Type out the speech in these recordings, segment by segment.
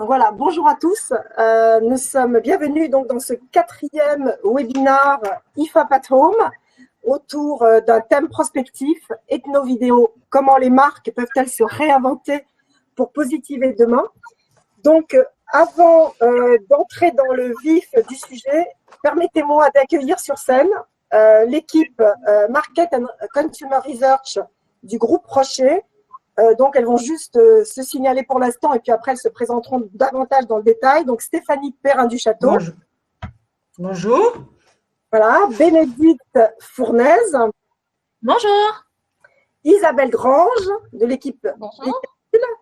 Voilà, bonjour à tous. Nous sommes bienvenus donc dans ce 4e webinaire IFAP at Home autour d'un thème prospectif, ethno-vidéo, comment les marques peuvent-elles se réinventer pour positiver demain. Donc, avant d'entrer dans le vif du sujet, permettez-moi d'accueillir sur scène l'équipe Market and Consumer Research du groupe Rocher. Donc, elles vont juste se signaler pour l'instant et puis après, elles se présenteront davantage dans le détail. Donc, Stéphanie Perrin-du-Château. Bonjour. Bonjour. Voilà. Bénédicte Fournaise. Bonjour. Isabelle Grange de l'équipe Bonjour.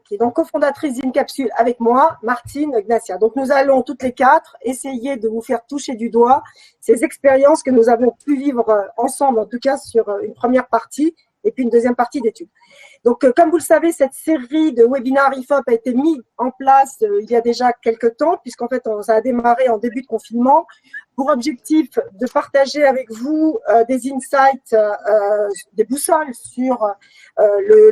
Qui est donc cofondatrice d'Incapsule avec moi, Martine Gnacia. Donc, nous allons toutes les quatre essayer de vous faire toucher du doigt ces expériences que nous avons pu vivre ensemble, en tout cas sur une première partie et puis une deuxième partie d'études. Donc, comme vous le savez, cette série de webinaires IFOP a été mise en place il y a déjà quelques temps, puisqu'en fait, ça a démarré en début de confinement, pour objectif de partager avec vous des insights, des boussoles sur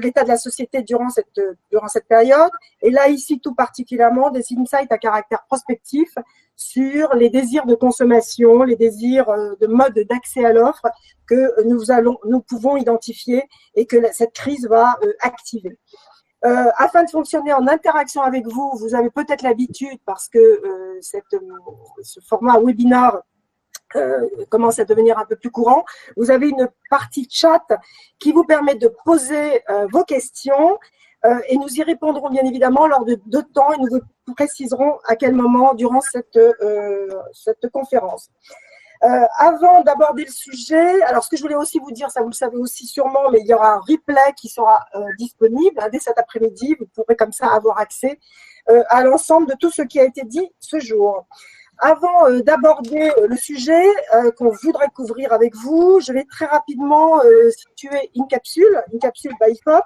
l'état de la société durant cette période. Et là, ici, tout particulièrement, des insights à caractère prospectif sur les désirs de consommation, les désirs de mode d'accès à l'offre que nous pouvons identifier et que cette crise va activer. Afin de fonctionner en interaction avec vous, vous avez peut-être l'habitude, parce que ce format webinar commence à devenir un peu plus courant, vous avez une partie chat qui vous permet de poser vos questions et nous y répondrons bien évidemment lors de 2 temps et nous vous préciserons à quel moment durant cette conférence. Avant d'aborder le sujet, alors ce que je voulais aussi vous dire, ça vous le savez aussi sûrement, mais il y aura un replay qui sera disponible dès cet après-midi. Vous pourrez comme ça avoir accès à l'ensemble de tout ce qui a été dit ce jour. Avant d'aborder le sujet qu'on voudrait couvrir avec vous, je vais très rapidement situer Incapsule by IFOP.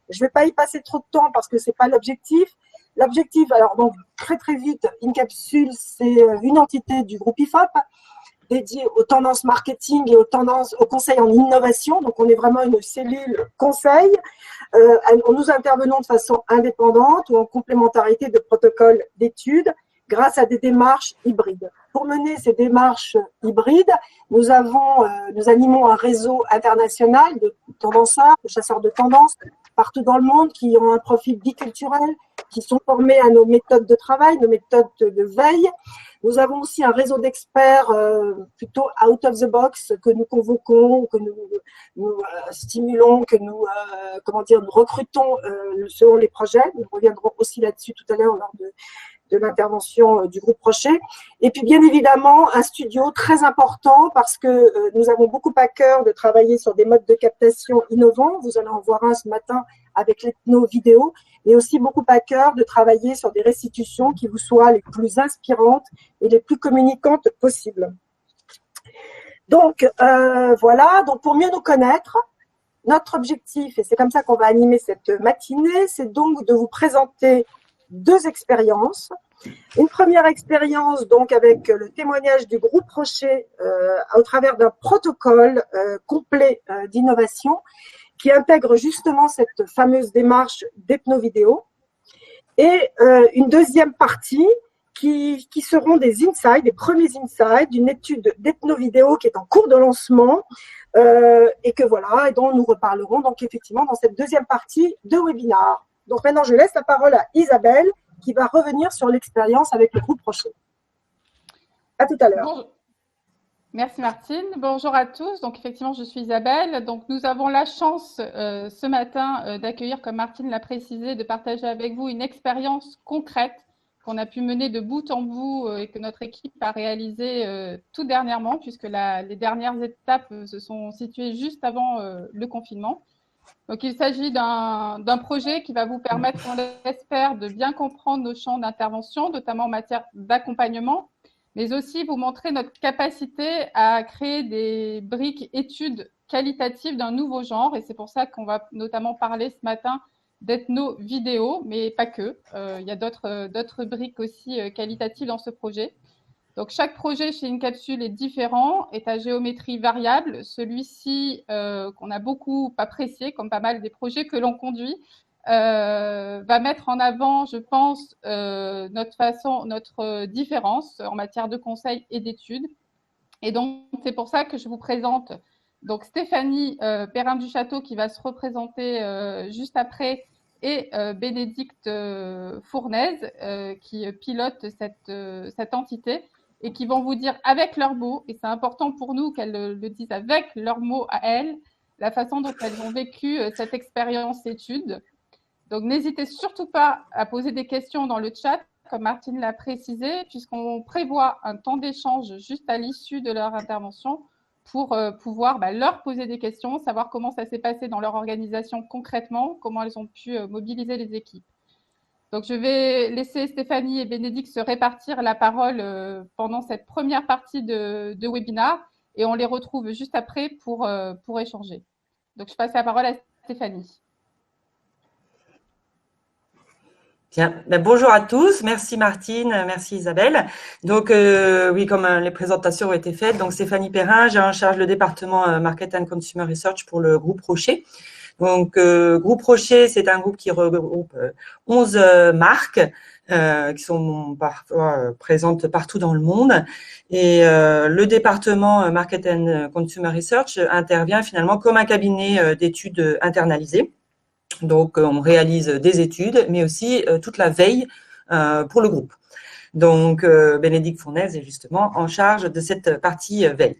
Je ne vais pas y passer trop de temps parce que ce n'est pas l'objectif. L'objectif, alors donc très très vite, Incapsule, c'est une entité du groupe IFOP dédiée aux tendances marketing et aux conseils en innovation. Donc, on est vraiment une cellule conseil. Nous intervenons de façon indépendante ou en complémentarité de protocoles d'études grâce à des démarches hybrides. Pour mener ces démarches hybrides, nous animons un réseau international de tendanceurs, de chasseurs de tendances partout dans le monde qui ont un profil biculturel, qui sont formés à nos méthodes de travail, nos méthodes de veille. Nous avons aussi un réseau d'experts plutôt out of the box que nous convoquons, que nous stimulons, que nous recrutons selon les projets. Nous reviendrons aussi là-dessus tout à l'heure lors de l'intervention du groupe Rocher. Et puis, bien évidemment, un studio très important parce que nous avons beaucoup à cœur de travailler sur des modes de captation innovants. Vous allez en voir un ce matin avec l'ethno-vidéo, mais aussi beaucoup à cœur de travailler sur des restitutions qui vous soient les plus inspirantes et les plus communicantes possibles. Donc, voilà. Donc, pour mieux nous connaître, notre objectif, et c'est comme ça qu'on va animer cette matinée, c'est donc de vous présenter 2 expériences. Une première expérience donc avec le témoignage du groupe Rocher au travers d'un protocole complet d'innovation qui intègre justement cette fameuse démarche d'ethno-vidéo. Et une deuxième partie qui seront des insights, des premiers insights d'une étude d'ethno-vidéo qui est en cours de lancement et que voilà, et dont nous reparlerons donc effectivement dans cette deuxième partie de webinaire. Donc maintenant, je laisse la parole à Isabelle qui va revenir sur l'expérience avec le groupe Rocher. À tout à l'heure. Bonjour. Merci Martine. Bonjour à tous. Donc effectivement, je suis Isabelle. Donc nous avons la chance ce matin d'accueillir, comme Martine l'a précisé, de partager avec vous une expérience concrète qu'on a pu mener de bout en bout et que notre équipe a réalisée tout dernièrement, puisque les dernières étapes se sont situées juste avant le confinement. Donc, il s'agit d'un projet qui va vous permettre, on l'espère, de bien comprendre nos champs d'intervention, notamment en matière d'accompagnement, mais aussi vous montrer notre capacité à créer des briques études qualitatives d'un nouveau genre. Et c'est pour ça qu'on va notamment parler ce matin d'ethno-vidéo, mais pas que. Il y a d'autres briques aussi qualitatives dans ce projet. Donc, chaque projet chez Incapsule est différent, est à géométrie variable. Celui-ci, qu'on a beaucoup apprécié, comme pas mal des projets que l'on conduit, va mettre en avant, je pense, notre différence en matière de conseil et d'études. Et donc, c'est pour ça que je vous présente donc Stéphanie Perrin-Duchâteau qui va se représenter juste après et Bénédicte Fournaise qui pilote cette entité et qui vont vous dire avec leurs mots, et c'est important pour nous qu'elles le disent avec leurs mots à elles, la façon dont elles ont vécu cette expérience d'études. Donc, n'hésitez surtout pas à poser des questions dans le chat, comme Martine l'a précisé, puisqu'on prévoit un temps d'échange juste à l'issue de leur intervention pour pouvoir leur poser des questions, savoir comment ça s'est passé dans leur organisation concrètement, comment elles ont pu mobiliser les équipes. Donc, je vais laisser Stéphanie et Bénédicte se répartir la parole pendant cette première partie de webinaire et on les retrouve juste après pour échanger. Donc, je passe la parole à Stéphanie. Bien, bonjour à tous, merci Martine, merci Isabelle. Donc oui, comme les présentations ont été faites, donc Stéphanie Perrin, j'ai en charge le département Market and Consumer Research pour le groupe Rocher. Donc groupe Rocher, c'est un groupe qui regroupe 11 marques qui sont parfois présentes partout dans le monde. Et le département Market and Consumer Research intervient finalement comme un cabinet d'études internalisé. Donc, on réalise des études, mais aussi toute la veille pour le groupe. Donc, Bénédicte Fournaise est justement en charge de cette partie veille.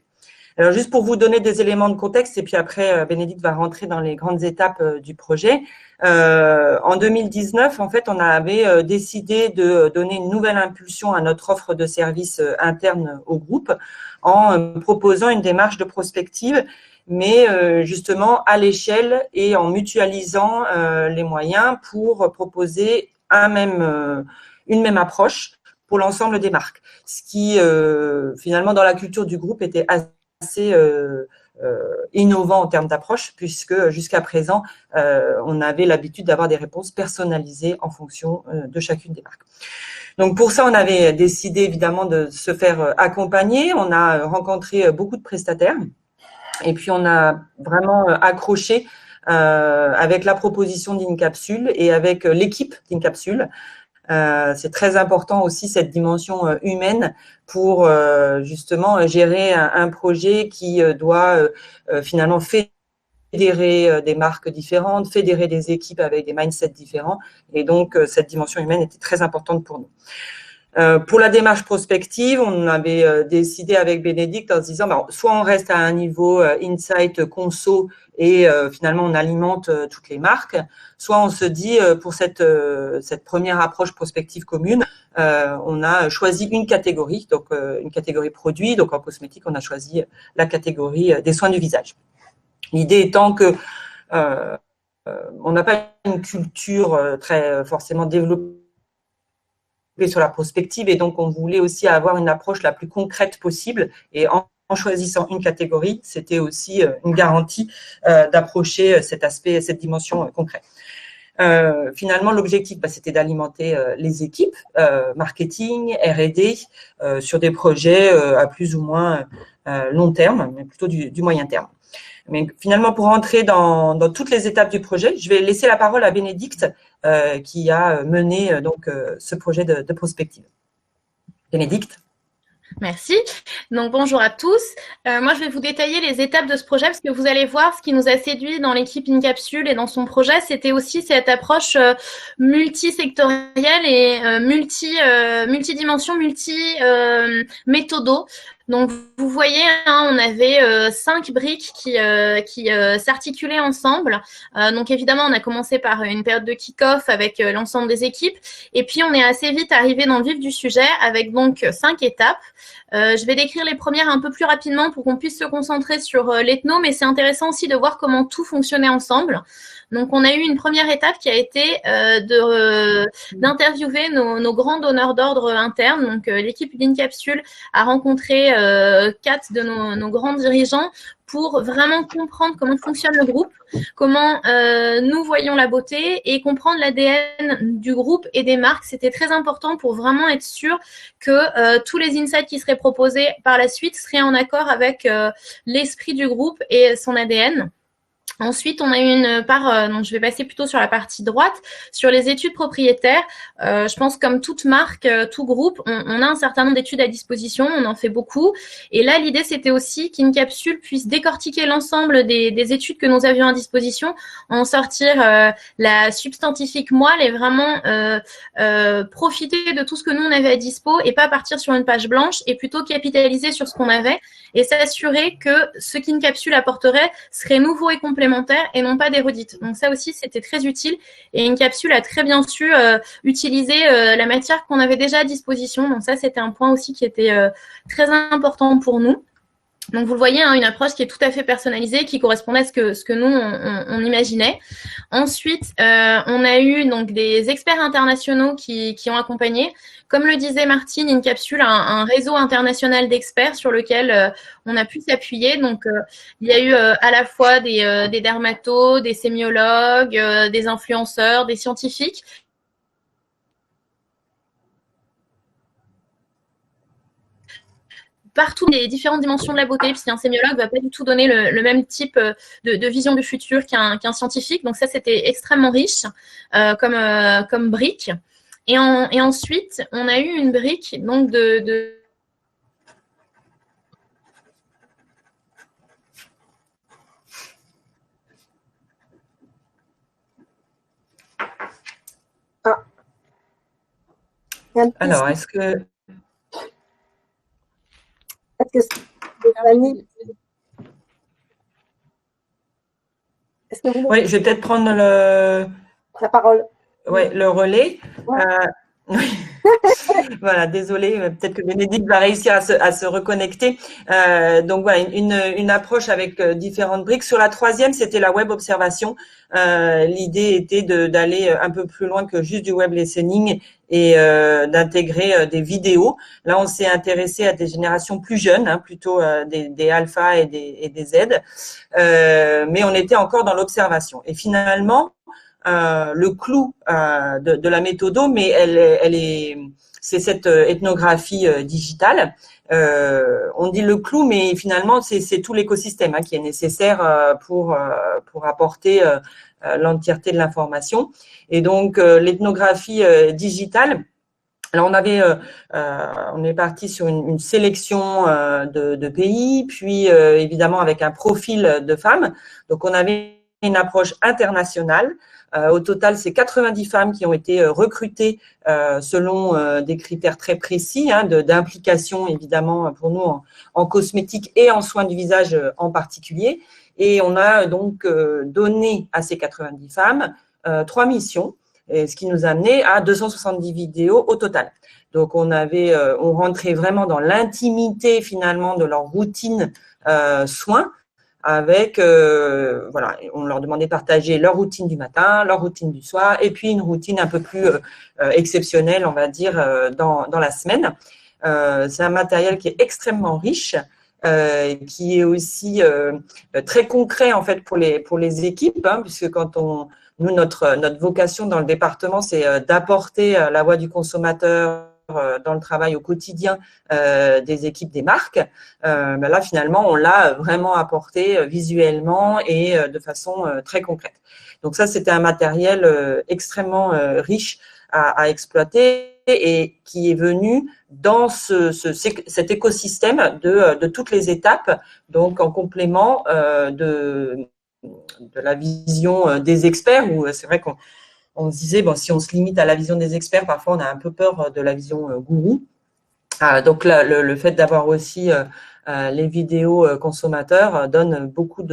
Alors, juste pour vous donner des éléments de contexte, et puis après, Bénédicte va rentrer dans les grandes étapes du projet. En 2019, en fait, on avait décidé de donner une nouvelle impulsion à notre offre de services interne au groupe en proposant une démarche de prospective, mais justement à l'échelle et en mutualisant les moyens pour proposer une même approche pour l'ensemble des marques. Ce qui, finalement, dans la culture du groupe était assez innovant en termes d'approche, puisque jusqu'à présent, on avait l'habitude d'avoir des réponses personnalisées en fonction de chacune des marques. Donc, pour ça, on avait décidé évidemment de se faire accompagner. On a rencontré beaucoup de prestataires. Et puis, on a vraiment accroché avec la proposition d'Incapsule et avec l'équipe d'Incapsule. C'est très important aussi cette dimension humaine pour justement gérer un projet qui doit finalement fédérer des marques différentes, fédérer des équipes avec des mindsets différents. Et donc, cette dimension humaine était très importante pour nous. Pour la démarche prospective, on avait décidé avec Bénédicte en se disant, soit on reste à un niveau insight conso et finalement on alimente toutes les marques, soit on se dit pour cette première approche prospective commune, on a choisi une catégorie, donc une catégorie produit. Donc en cosmétique, on a choisi la catégorie des soins du visage. L'idée étant que on n'a pas une culture très forcément développée sur la prospective et donc on voulait aussi avoir une approche la plus concrète possible et en choisissant une catégorie, c'était aussi une garantie d'approcher cet aspect, cette dimension concrète. Finalement, l'objectif, c'était d'alimenter les équipes marketing, R&D sur des projets à plus ou moins long terme, mais plutôt du moyen terme. Mais finalement, pour rentrer dans toutes les étapes du projet, je vais laisser la parole à Bénédicte qui a mené donc ce projet de prospective. Bénédicte. Merci. Donc, bonjour à tous. Moi, je vais vous détailler les étapes de ce projet parce que vous allez voir ce qui nous a séduit dans l'équipe Incapsule et dans son projet, c'était aussi cette approche multisectorielle et multidimension, multi-méthodo. Donc, vous voyez, on avait 5 briques qui s'articulaient ensemble. Donc, évidemment, on a commencé par une période de kick-off avec l'ensemble des équipes. Et puis, on est assez vite arrivé dans le vif du sujet avec donc 5 étapes. Je vais décrire les premières un peu plus rapidement pour qu'on puisse se concentrer sur l'ethno, mais c'est intéressant aussi de voir comment tout fonctionnait ensemble. Donc, on a eu une première étape qui a été d'interviewer nos grands donneurs d'ordre internes. Donc, l'équipe d'Incapsule a rencontré 4 de nos grands dirigeants pour vraiment comprendre comment fonctionne le groupe, comment nous voyons la beauté et comprendre l'ADN du groupe et des marques. C'était très important pour vraiment être sûr que tous les insights qui seraient proposés par la suite seraient en accord avec l'esprit du groupe et son ADN. Ensuite, on a eu une part, donc je vais passer plutôt sur la partie droite, sur les études propriétaires. Je pense comme toute marque, tout groupe, on a un certain nombre d'études à disposition, on en fait beaucoup. Et là, l'idée, c'était aussi qu'InCapsule puisse décortiquer l'ensemble des études que nous avions à disposition, en sortir la substantifique moelle et vraiment profiter de tout ce que nous, on avait à dispo et pas partir sur une page blanche et plutôt capitaliser sur ce qu'on avait et s'assurer que ce qu'InCapsule apporterait serait nouveau et complémentaire et non pas des redites. Donc ça aussi, c'était très utile. Et InCapsule a très bien su utiliser la matière qu'on avait déjà à disposition. Donc ça, c'était un point aussi qui était très important pour nous. Donc vous le voyez, hein, une approche qui est tout à fait personnalisée, qui correspondait à ce que nous on imaginait. Ensuite, on a eu donc des experts internationaux qui ont accompagné. Comme le disait Martine, InCapsule a un réseau international d'experts sur lequel on a pu s'appuyer. Donc il y a eu à la fois des dermatos, des sémiologues, des influenceurs, des scientifiques. Partout les différentes dimensions de la beauté, puisqu'un sémiologue ne va pas du tout donner le même type de vision du futur qu'un scientifique. Donc ça, c'était extrêmement riche comme brique. Et ensuite, on a eu une brique donc Alors, est-ce que Stéphanie, est-ce que vous oui, je vais peut-être prendre la parole? le relais. Ouais. Oui. Voilà, désolée, peut-être que Bénédicte va réussir à se reconnecter. Donc voilà, une approche avec différentes briques. Sur la troisième, c'était la web observation. L'idée était d'aller un peu plus loin que juste du web listening et d'intégrer des vidéos. Là, on s'est intéressé à des générations plus jeunes, hein, plutôt des alpha et des Z, mais on était encore dans l'observation. Et finalement, le clou de la méthodo, mais c'est cette ethnographie digitale. On dit le clou, mais finalement c'est tout l'écosystème qui est nécessaire pour apporter l'entièreté de l'information. Et donc l'ethnographie digitale. Alors on est parti sur une sélection de pays, puis évidemment avec un profil de femmes. Donc on avait une approche internationale. Au total, c'est 90 femmes qui ont été recrutées selon des critères très précis d'implication, évidemment, pour nous en cosmétique et en soins du visage en particulier. Et on a donc donné à ces 90 femmes 3 missions, ce qui nous a amené à 270 vidéos au total. Donc, on rentrait vraiment dans l'intimité, finalement, de leur routine soins, avec, on leur demandait de partager leur routine du matin, leur routine du soir, et puis une routine un peu plus exceptionnelle, on va dire, dans la semaine. C'est un matériel qui est extrêmement riche, qui est aussi très concret, en fait, pour les équipes, puisque nous, notre vocation dans le département, c'est d'apporter la voix du consommateur dans le travail au quotidien des équipes des marques. Là, finalement, on l'a vraiment apporté visuellement et de façon très concrète. Donc ça, c'était un matériel extrêmement riche à exploiter et qui est venu dans cet écosystème de toutes les étapes, donc en complément de la vision des experts, où c'est vrai qu'on se disait, bon, si on se limite à la vision des experts, parfois on a un peu peur de la vision gourou. Donc là, le fait d'avoir aussi les vidéos consommateurs donne beaucoup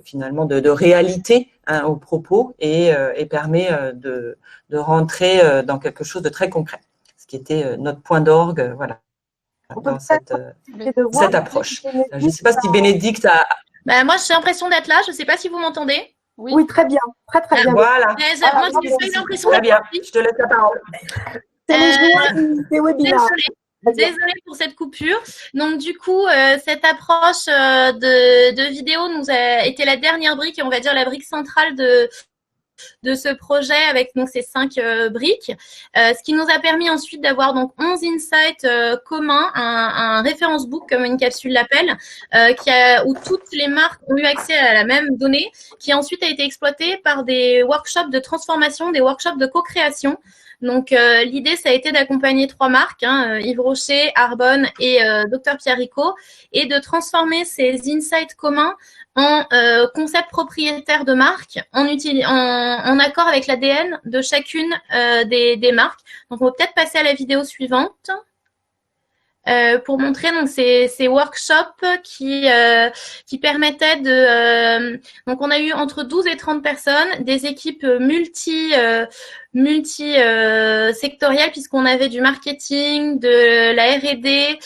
finalement de réalité aux propos et permet de rentrer dans quelque chose de très concret, ce qui était notre point d'orgue, voilà, dans cette approche. Je ne sais pas si Bénédicte a… moi, j'ai l'impression d'être là. Je ne sais pas si vous m'entendez. Oui, très bien. Très bien. Voilà. Moi, j'ai pas eu l'impression d'être là. Je te laisse la parole. C'est webinaire. Désolée pour cette coupure. Donc, du coup, cette approche de vidéo nous a été la dernière brique et on va dire la brique centrale de ce projet avec donc ces 5 briques, ce qui nous a permis ensuite d'avoir donc 11 insights communs, un reference book comme une capsule l'appelle, où toutes les marques ont eu accès à la même donnée, qui ensuite a été exploitée par des workshops de transformation, des workshops de co-création. Donc, l'idée, ça a été d'accompagner 3 marques, Yves Rocher, Arbonne et Dr Pierre Ricot, et de transformer ces insights communs en concepts propriétaires de marque, en accord avec l'ADN de chacune des marques. Donc, on va peut-être passer à la vidéo suivante. Pour montrer donc ces workshops qui permettaient de donc on a eu entre 12 et 30 personnes, des équipes multi sectorielles puisqu'on avait du marketing, de la R&D,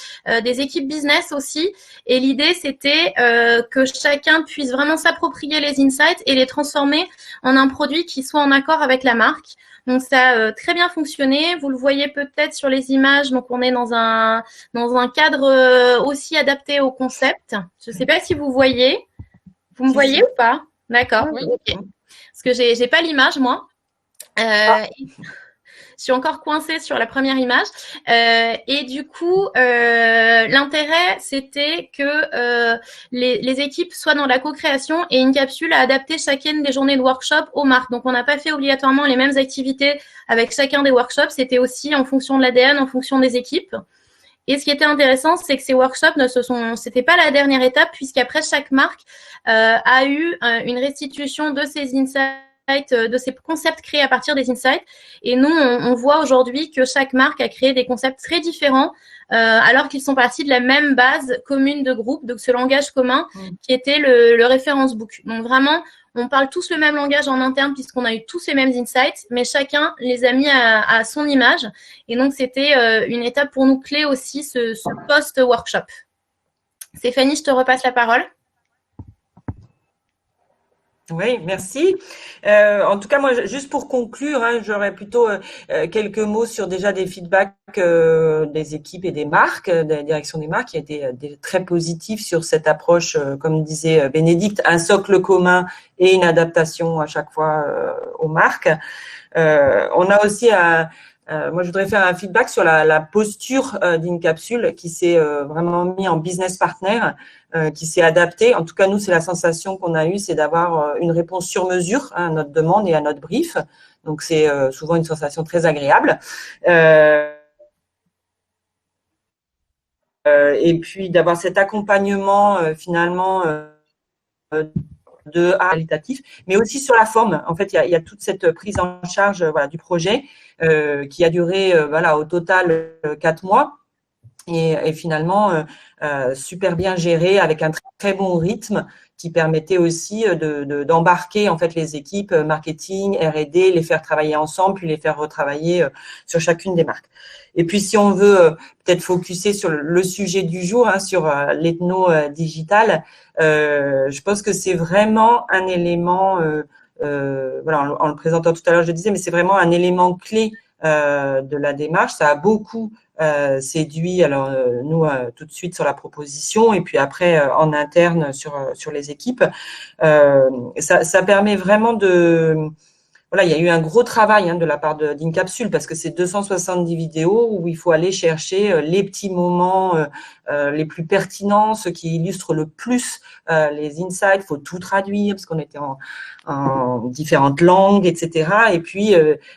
des équipes business aussi, et l'idée c'était que chacun puisse vraiment s'approprier les insights et les transformer en un produit qui soit en accord avec la marque. Donc, ça a très bien fonctionné. Vous le voyez peut-être sur les images. Donc, on est dans un cadre aussi adapté au concept. Je ne sais pas si vous voyez. Vous me voyez ou pas? D'accord. Oui. Okay. Parce que j'ai pas l'image, moi. Je suis encore coincée sur la première image. Et du coup, l'intérêt, c'était que les équipes soient dans la co-création et une capsule à adapter chacune des journées de workshop aux marques. Donc, on n'a pas fait obligatoirement les mêmes activités avec chacun des workshops. C'était aussi en fonction de l'ADN, en fonction des équipes. Et ce qui était intéressant, c'est que ces workshops c'était pas la dernière étape, puisqu'après, chaque marque a eu une restitution de ses insights, de ces concepts créés à partir des insights. Et nous, on voit aujourd'hui que chaque marque a créé des concepts très différents, alors qu'ils sont partis de la même base commune de groupe, donc ce langage commun qui était le reference book. Donc vraiment, on parle tous le même langage en interne puisqu'on a eu tous ces mêmes insights, mais chacun les a mis à son image. Et donc, c'était une étape pour nous clé aussi, ce post-workshop. Stéphanie, je te repasse la parole. Oui, merci. En tout cas, moi, juste pour conclure, j'aurais plutôt quelques mots sur déjà des feedbacks des équipes et des marques, de la direction des marques, qui a été très positifs sur cette approche, comme disait Bénédicte, un socle commun et une adaptation à chaque fois aux marques. On a aussi moi, je voudrais faire un feedback sur la posture d'InCapsule qui s'est vraiment mis en business partner, qui s'est adapté. En tout cas, nous, c'est la sensation qu'on a eue, c'est d'avoir une réponse sur mesure à notre demande et à notre brief. Donc, c'est souvent une sensation très agréable. Et puis, d'avoir cet accompagnement finalement qualitatif, mais aussi sur la forme. En fait, il y a toute cette prise en charge du projet qui a duré au total 4 mois et finalement super bien géré avec un très, très bon rythme qui permettait aussi d'embarquer en fait les équipes marketing, R&D, les faire travailler ensemble, puis les faire retravailler sur chacune des marques. Et puis, si on veut peut-être focuser sur le sujet du jour, sur l'ethno-digital, je pense que c'est vraiment un élément, en le présentant tout à l'heure, je le disais, mais c'est vraiment un élément clé de la démarche. Ça a beaucoup séduit, alors nous tout de suite sur la proposition et puis après en interne sur les équipes. Ça permet vraiment il y a eu un gros travail de la part d'InCapsule parce que c'est 270 vidéos où il faut aller chercher les petits moments les plus pertinents, ceux qui illustrent le plus les insights. Il faut tout traduire parce qu'on était en différentes langues, etc. Et puis,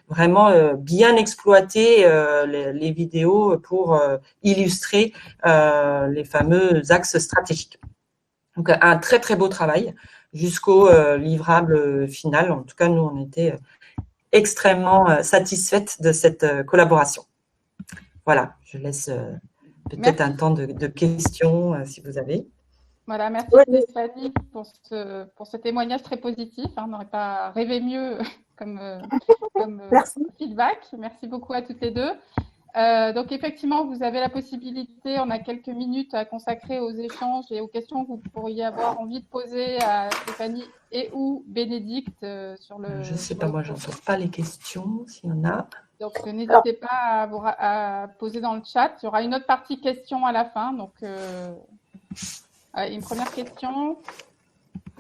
vraiment bien exploiter les vidéos pour illustrer les fameux axes stratégiques. Donc, un très, très beau travail jusqu'au livrable final. En tout cas, nous, on était extrêmement satisfaites de cette collaboration. Voilà, je laisse peut-être un temps de questions si vous avez. Voilà, merci Stéphanie pour ce témoignage très positif. On n'aurait pas rêvé mieux comme feedback. Merci beaucoup à toutes les deux. Donc, effectivement, vous avez la possibilité, on a quelques minutes à consacrer aux échanges et aux questions que vous pourriez avoir envie de poser à Stéphanie et ou Bénédicte sur le… Je ne sais pas, moi, je n'entends pas les questions, s'il y en a. Donc, n'hésitez pas à poser dans le chat. Il y aura une autre partie questions à la fin. Donc, une première question.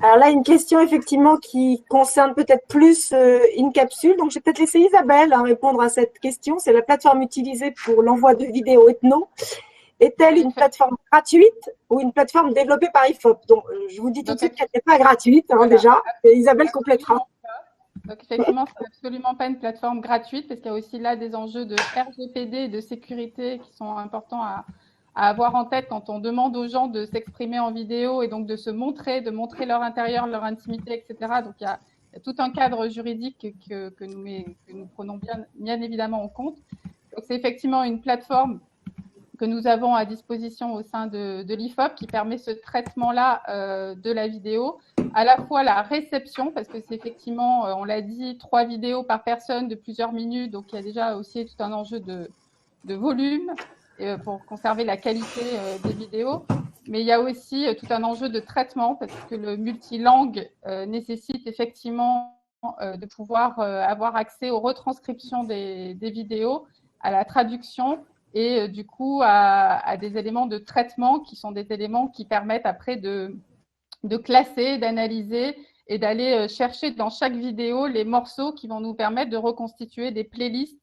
Alors là, une question effectivement qui concerne peut-être plus InCapsule. Donc, je vais peut-être laisser Isabelle répondre à cette question. C'est la plateforme utilisée pour l'envoi de vidéos ethno. Est-elle une plateforme gratuite ou une plateforme développée par IFOP? Donc, je vous dis tout de suite qu'elle n'est pas gratuite déjà. Et Isabelle complétera. Donc, effectivement, ce n'est absolument pas une plateforme gratuite parce qu'il y a aussi là des enjeux de RGPD et de sécurité qui sont importants à avoir en tête quand on demande aux gens de s'exprimer en vidéo et donc de se montrer, de montrer leur intérieur, leur intimité, etc. Donc, il y a tout un cadre juridique que nous prenons bien évidemment en compte. Donc, c'est effectivement une plateforme que nous avons à disposition au sein de l'IFOP qui permet ce traitement-là de la vidéo, à la fois la réception, parce que c'est effectivement, on l'a dit, 3 vidéos par personne de plusieurs minutes, donc il y a déjà aussi tout un enjeu de volume pour conserver la qualité des vidéos, mais il y a aussi tout un enjeu de traitement, parce que le multilangue nécessite effectivement de pouvoir avoir accès aux retranscriptions des vidéos, à la traduction, et du coup à des éléments de traitement qui sont des éléments qui permettent après de classer, d'analyser et d'aller chercher dans chaque vidéo les morceaux qui vont nous permettre de reconstituer des playlists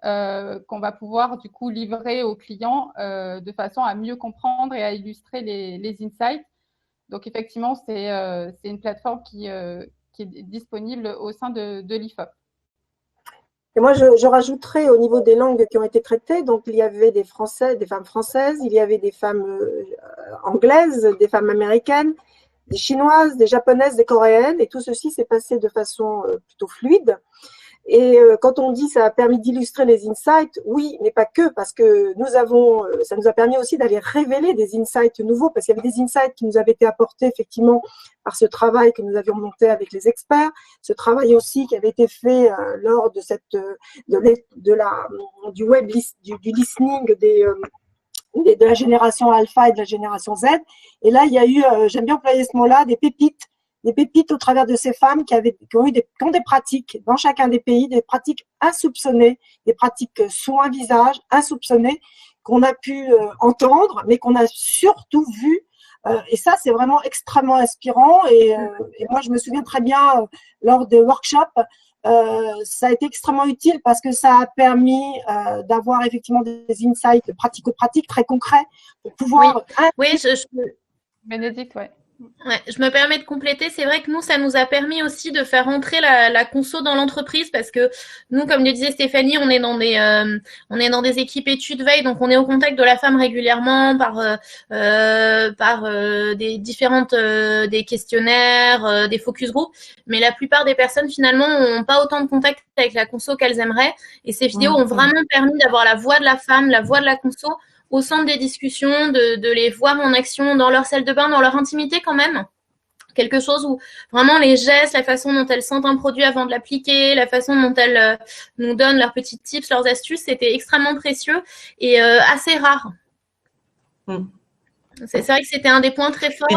qu'on va pouvoir du coup livrer aux clients de façon à mieux comprendre et à illustrer les insights. Donc effectivement, c'est une plateforme qui est disponible au sein de l'IFOP. Et moi, je rajouterais au niveau des langues qui ont été traitées, donc il y avait des femmes françaises, il y avait des femmes anglaises, des femmes américaines, des chinoises, des japonaises, des coréennes, et tout ceci s'est passé de façon plutôt fluide. Et quand on dit ça a permis d'illustrer les insights, oui, mais pas que, parce que ça nous a permis aussi d'aller révéler des insights nouveaux, parce qu'il y avait des insights qui nous avaient été apportés effectivement par ce travail que nous avions monté avec les experts, ce travail aussi qui avait été fait lors de du web du listening de la génération alpha et de la génération Z. Et là, il y a eu, j'aime bien employer ce mot-là, des pépites au travers de ces femmes qui ont des pratiques dans chacun des pays, des pratiques insoupçonnées, des pratiques soins visage insoupçonnées qu'on a pu entendre, mais qu'on a surtout vu. Et ça, c'est vraiment extrêmement inspirant. Et moi, je me souviens très bien lors des workshops, ça a été extrêmement utile parce que ça a permis d'avoir effectivement des insights pratico-pratiques très concrets pour pouvoir… Oui, Bénédicte, ouais. Ouais, je me permets de compléter. C'est vrai que nous, ça nous a permis aussi de faire entrer la conso dans l'entreprise parce que nous, comme le disait Stéphanie, on est dans des équipes études veille, donc on est au contact de la femme régulièrement par des différentes des questionnaires, des focus group. Mais la plupart des personnes finalement n'ont pas autant de contact avec la conso qu'elles aimeraient. Et ces vidéos ont vraiment permis d'avoir la voix de la femme, la voix de la conso au centre des discussions, de les voir en action dans leur salle de bain, dans leur intimité quand même. Quelque chose où vraiment les gestes, la façon dont elles sentent un produit avant de l'appliquer, la façon dont elles nous donnent leurs petits tips, leurs astuces, c'était extrêmement précieux et assez rare. C'est vrai que c'était un des points très forts. Et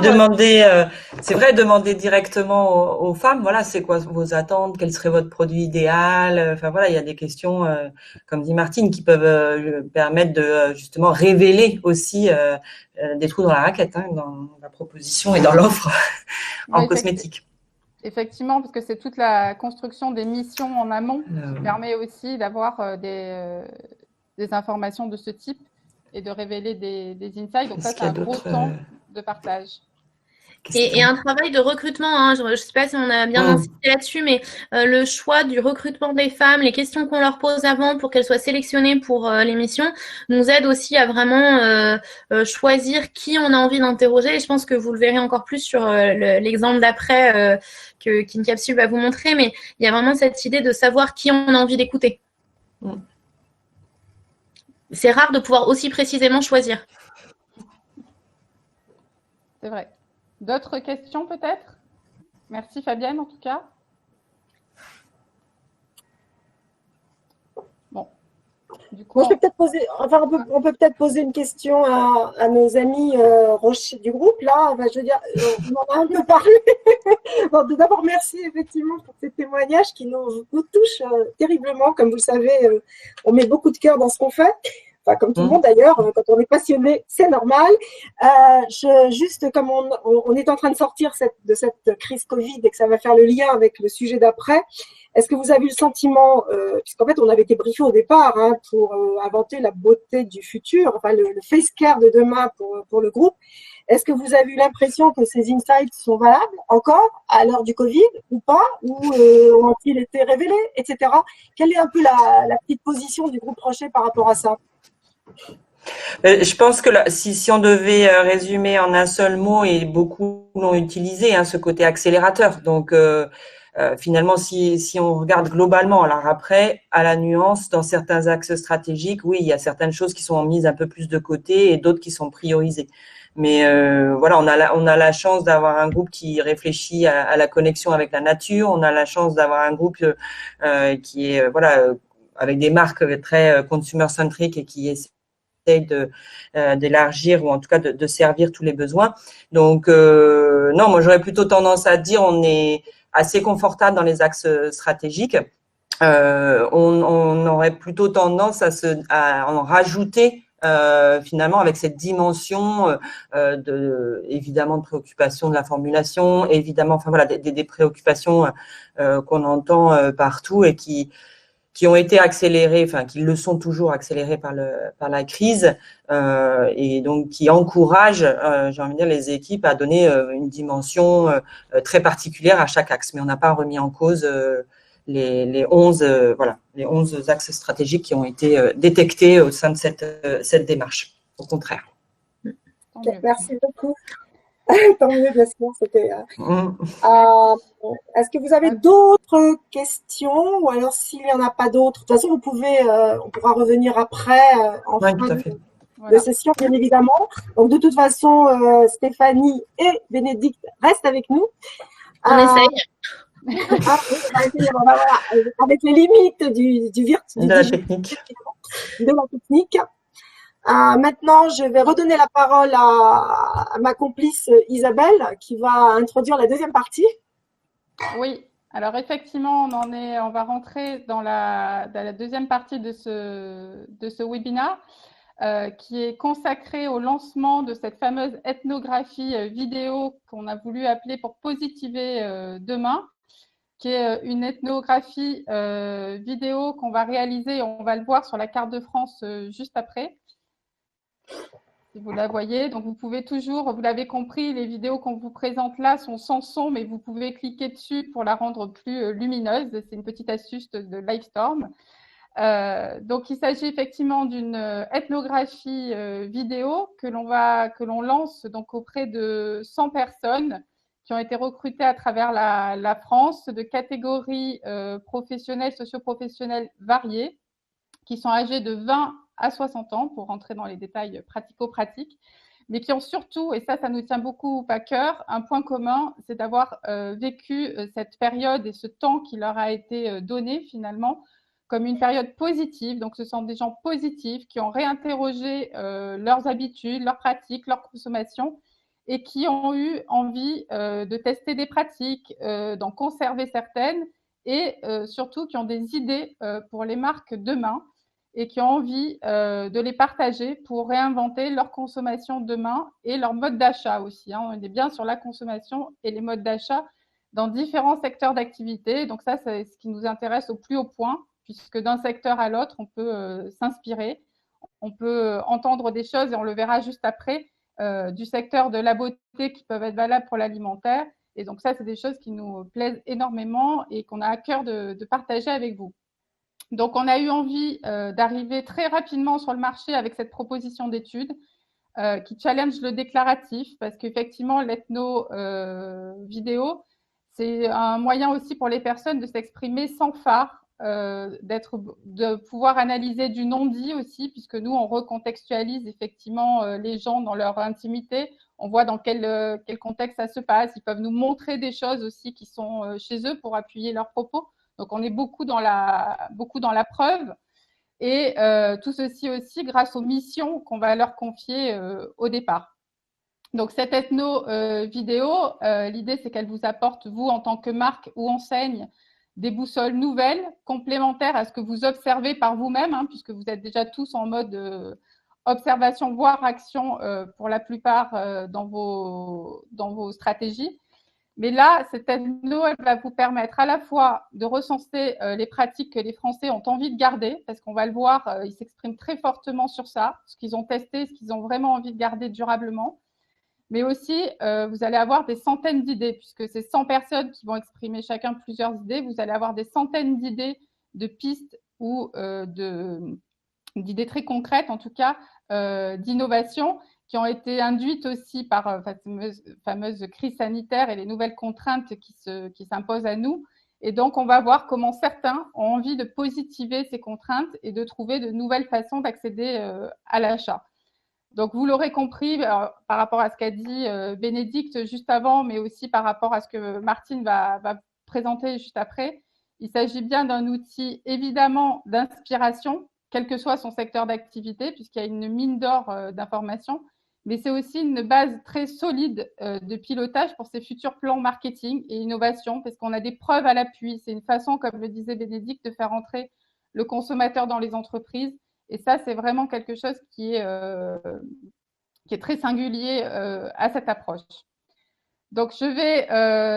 c'est vrai, demander directement aux femmes, voilà, c'est quoi vos attentes, quel serait votre produit idéal. Enfin voilà, il y a des questions, comme dit Martine, qui peuvent permettre de justement révéler aussi des trous dans la raquette, dans la proposition et dans l'offre en cosmétique. Effectivement, parce que c'est toute la construction des missions en amont qui permet aussi d'avoir des informations de ce type et de révéler des insights. Donc ça, c'est un gros temps de partage. Et un travail de recrutement, je ne sais pas si on a bien insisté là-dessus, mais le choix du recrutement des femmes, les questions qu'on leur pose avant pour qu'elles soient sélectionnées pour l'émission, nous aide aussi à vraiment choisir qui on a envie d'interroger. Et je pense que vous le verrez encore plus sur l'exemple d'après qu'InCapsule va vous montrer, mais il y a vraiment cette idée de savoir qui on a envie d'écouter. C'est rare de pouvoir aussi précisément choisir. C'est vrai. D'autres questions peut-être? Merci Fabienne en tout cas. Bon. Du coup, on peut peut-être poser une question à nos amis du groupe là. Enfin, je veux dire, on en a un peu parlé. Bon, d'abord, merci effectivement pour ces témoignages qui nous touchent terriblement. Comme vous le savez, on met beaucoup de cœur dans ce qu'on fait. Enfin, comme tout le monde d'ailleurs, quand on est passionné, c'est normal. Juste comme on est en train de sortir de cette crise Covid et que ça va faire le lien avec le sujet d'après, est-ce que vous avez eu le sentiment, puisqu'en fait on avait été briefé au départ pour inventer la beauté du futur, enfin le face care de demain pour le groupe, est-ce que vous avez eu l'impression que ces insights sont valables encore à l'heure du Covid ou pas, ou ont-ils été révélés, etc. Quelle est un peu la petite position du groupe Rocher par rapport à ça? Je pense que si on devait résumer en un seul mot, et beaucoup l'ont utilisé, ce côté accélérateur. Donc, finalement, si on regarde globalement, alors après, à la nuance, dans certains axes stratégiques, oui, il y a certaines choses qui sont mises un peu plus de côté et d'autres qui sont priorisées. Mais voilà, on a la chance d'avoir un groupe qui réfléchit à la connexion avec la nature. On a la chance d'avoir un groupe qui est avec des marques très consumer-centriques et qui essaie d'élargir ou en tout cas de servir tous les besoins. Donc non, moi j'aurais plutôt tendance à dire on est assez confortable dans les axes stratégiques. On aurait plutôt tendance à en rajouter finalement avec cette dimension évidemment de préoccupation de la formulation, évidemment des préoccupations qu'on entend partout et qui ont été accélérées, qui le sont toujours accélérées par la crise, et donc qui encouragent, j'ai envie de dire, les équipes à donner une dimension très particulière à chaque axe. Mais on n'a pas remis en cause les 11 axes stratégiques qui ont été détectés au sein de cette démarche. Au contraire. Merci beaucoup. Tant mieux, bien sûr. Est-ce que vous avez d'autres questions, ou alors s'il n'y en a pas d'autres, de toute façon, on pourra revenir après en fin de session, bien évidemment. Donc, de toute façon, Stéphanie et Bénédicte restent avec nous. On essaye. Avec les limites du virtuel, de la technique. Maintenant, je vais redonner la parole à ma complice Isabelle qui va introduire la deuxième partie. Oui, alors effectivement, on va rentrer dans la deuxième partie de ce webinaire qui est consacré au lancement de cette fameuse ethnographie vidéo qu'on a voulu appeler pour positiver demain, qui est une ethnographie vidéo qu'on va réaliser, on va le voir sur la carte de France juste après. Si vous la voyez, donc vous pouvez toujours, vous l'avez compris, les vidéos qu'on vous présente là sont sans son, mais vous pouvez cliquer dessus pour la rendre plus lumineuse. C'est une petite astuce de Livestorm. Donc, il s'agit effectivement d'une ethnographie vidéo que l'on lance donc auprès de 100 personnes qui ont été recrutées à travers la France de catégories professionnelles, socio-professionnelles variées, qui sont âgées de 20 à 60 ans, pour rentrer dans les détails pratico-pratiques, mais qui ont surtout, et ça nous tient beaucoup à cœur, un point commun, c'est d'avoir vécu cette période et ce temps qui leur a été donné finalement comme une période positive. Donc, ce sont des gens positifs qui ont réinterrogé leurs habitudes, leurs pratiques, leur consommation et qui ont eu envie de tester des pratiques, d'en conserver certaines et surtout qui ont des idées pour les marques demain et qui ont envie de les partager pour réinventer leur consommation demain et leur mode d'achat aussi. On est bien sur la consommation et les modes d'achat dans différents secteurs d'activité. Donc ça, c'est ce qui nous intéresse au plus haut point, puisque d'un secteur à l'autre, on peut s'inspirer, on peut entendre des choses, et on le verra juste après, du secteur de la beauté qui peuvent être valables pour l'alimentaire. Et donc ça, c'est des choses qui nous plaisent énormément et qu'on a à cœur de partager avec vous. Donc, on a eu envie d'arriver très rapidement sur le marché avec cette proposition d'étude qui challenge le déclaratif, parce qu'effectivement, l'ethno-vidéo, c'est un moyen aussi pour les personnes de s'exprimer sans phare, de pouvoir analyser du non-dit aussi, puisque nous, on recontextualise effectivement les gens dans leur intimité. On voit dans quel contexte ça se passe. Ils peuvent nous montrer des choses aussi qui sont chez eux pour appuyer leurs propos. Donc, on est beaucoup dans la preuve et tout ceci aussi grâce aux missions qu'on va leur confier au départ. Donc, cette ethno-vidéo, l'idée, c'est qu'elle vous apporte, vous, en tant que marque ou enseigne, des boussoles nouvelles, complémentaires à ce que vous observez par vous-même, hein, puisque vous êtes déjà tous en mode observation, voire action pour la plupart dans vos stratégies. Mais là, cette tableau, elle va vous permettre à la fois de recenser les pratiques que les Français ont envie de garder, parce qu'on va le voir, ils s'expriment très fortement sur ça, ce qu'ils ont testé, ce qu'ils ont vraiment envie de garder durablement. Mais aussi, vous allez avoir des centaines d'idées, puisque c'est 100 personnes qui vont exprimer chacun plusieurs idées. Vous allez avoir des centaines d'idées, de pistes ou d'idées très concrètes, en tout cas, d'innovation, qui ont été induites aussi par la fameuse crise sanitaire et les nouvelles contraintes qui s'imposent à nous. Et donc, on va voir comment certains ont envie de positiver ces contraintes et de trouver de nouvelles façons d'accéder à l'achat. Donc, vous l'aurez compris par rapport à ce qu'a dit Bénédicte juste avant, mais aussi par rapport à ce que Martine va présenter juste après. Il s'agit bien d'un outil évidemment d'inspiration, quel que soit son secteur d'activité, puisqu'il y a une mine d'or d'informations, mais c'est aussi une base très solide de pilotage pour ces futurs plans marketing et innovation, parce qu'on a des preuves à l'appui. C'est une façon, comme le disait Bénédicte, de faire entrer le consommateur dans les entreprises. Et ça, c'est vraiment quelque chose qui est très singulier à cette approche. Donc, je vais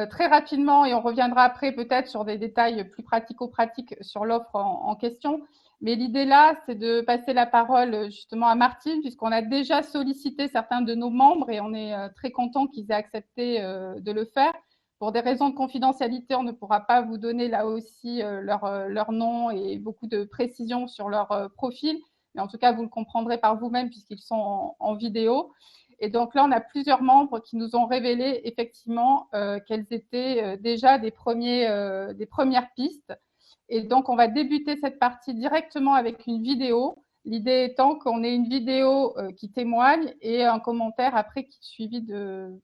très rapidement, et on reviendra après peut-être sur des détails plus pratico-pratiques sur l'offre en question. Mais l'idée là, c'est de passer la parole justement à Martine, puisqu'on a déjà sollicité certains de nos membres et on est très content qu'ils aient accepté de le faire. Pour des raisons de confidentialité, on ne pourra pas vous donner là aussi leur nom et beaucoup de précisions sur leur profil. Mais en tout cas, vous le comprendrez par vous-même puisqu'ils sont en vidéo. Et donc là, on a plusieurs membres qui nous ont révélé effectivement quelles étaient déjà des premières pistes. Et donc, on va débuter cette partie directement avec une vidéo. L'idée étant qu'on ait une vidéo qui témoigne et un commentaire après qui est suivi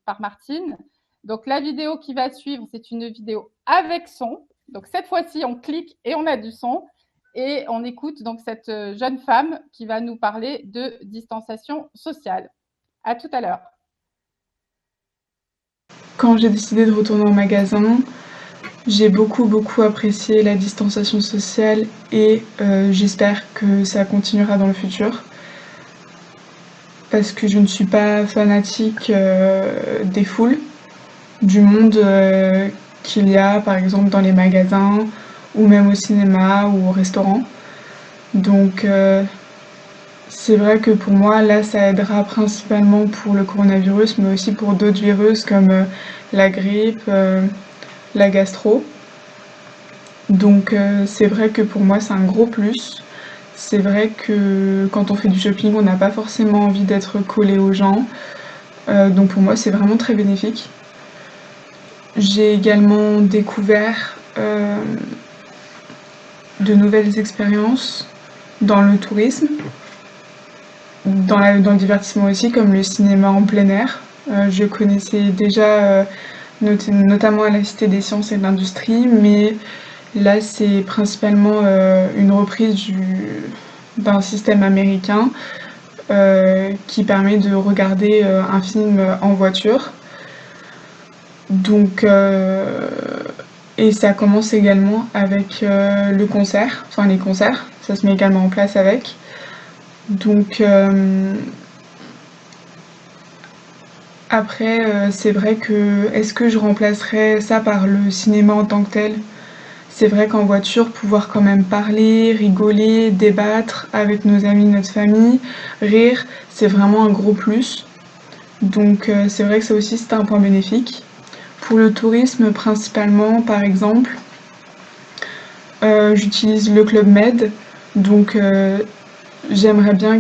par Martine. Donc, la vidéo qui va suivre, c'est une vidéo avec son. Donc, cette fois-ci, on clique et on a du son. Et on écoute donc cette jeune femme qui va nous parler de distanciation sociale. À tout à l'heure. Quand j'ai décidé de retourner en magasin, j'ai beaucoup apprécié la distanciation sociale et j'espère que ça continuera dans le futur. Parce que je ne suis pas fanatique des foules, du monde qu'il y a par exemple dans les magasins ou même au cinéma ou au restaurant. Donc c'est vrai que pour moi là ça aidera principalement pour le coronavirus mais aussi pour d'autres virus comme la grippe, la gastro. Donc c'est vrai que pour moi c'est un gros plus. C'est vrai que quand on fait du shopping on n'a pas forcément envie d'être collé aux gens. Donc pour moi c'est vraiment très bénéfique. J'ai également découvert de nouvelles expériences dans le tourisme, dans le divertissement aussi, comme le cinéma en plein air. Je connaissais déjà notamment à la Cité des Sciences et de l'Industrie, mais là c'est principalement une reprise d'un système américain qui permet de regarder un film en voiture. Donc et ça commence également avec le concert, enfin les concerts, ça se met également en place avec. Donc après c'est vrai que est-ce que je remplacerais ça par le cinéma en tant que tel? C'est vrai qu'en voiture, pouvoir quand même parler, rigoler, débattre avec nos amis, notre famille, rire, c'est vraiment un gros plus. Donc c'est vrai que ça aussi c'est un point bénéfique. Pour le tourisme principalement, par exemple, j'utilise le Club Med, donc j'aimerais bien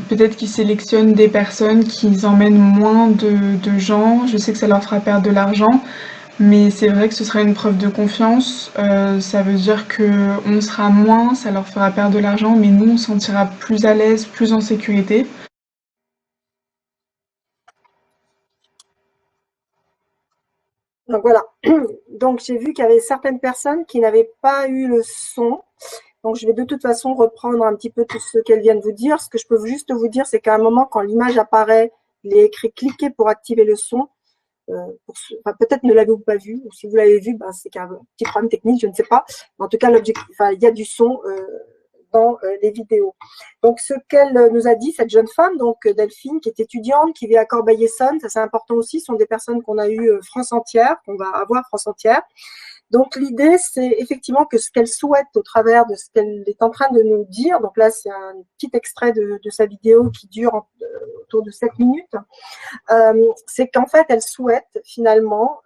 peut-être qu'ils sélectionnent des personnes qui emmènent moins de gens. Je sais que ça leur fera perdre de l'argent, mais c'est vrai que ce sera une preuve de confiance. Ça veut dire qu'on sera moins, ça leur fera perdre de l'argent, mais nous on se sentira plus à l'aise, plus en sécurité. Donc voilà, donc j'ai vu qu'il y avait certaines personnes qui n'avaient pas eu le son. Donc je vais de toute façon reprendre un petit peu tout ce qu'elles viennent vous dire. Ce que je peux juste vous dire, c'est qu'à un moment, quand l'image apparaît, il est écrit « cliquez pour activer le son ». Peut-être ne l'avez-vous pas vu, ou si vous l'avez vu, ben, c'est qu'il y a un petit problème technique, je ne sais pas. Mais en tout cas, il y a du son dans les vidéos. Donc, ce qu'elle nous a dit, cette jeune femme, donc Delphine, qui est étudiante, qui vit à Corbeil-Essonnes, ça c'est important aussi, ce sont des personnes qu'on a eues France entière, qu'on va avoir France entière. Donc, l'idée, c'est effectivement que ce qu'elle souhaite au travers de ce qu'elle est en train de nous dire, donc là, c'est un petit extrait de sa vidéo qui dure autour de 7 minutes, c'est qu'en fait, elle souhaite finalement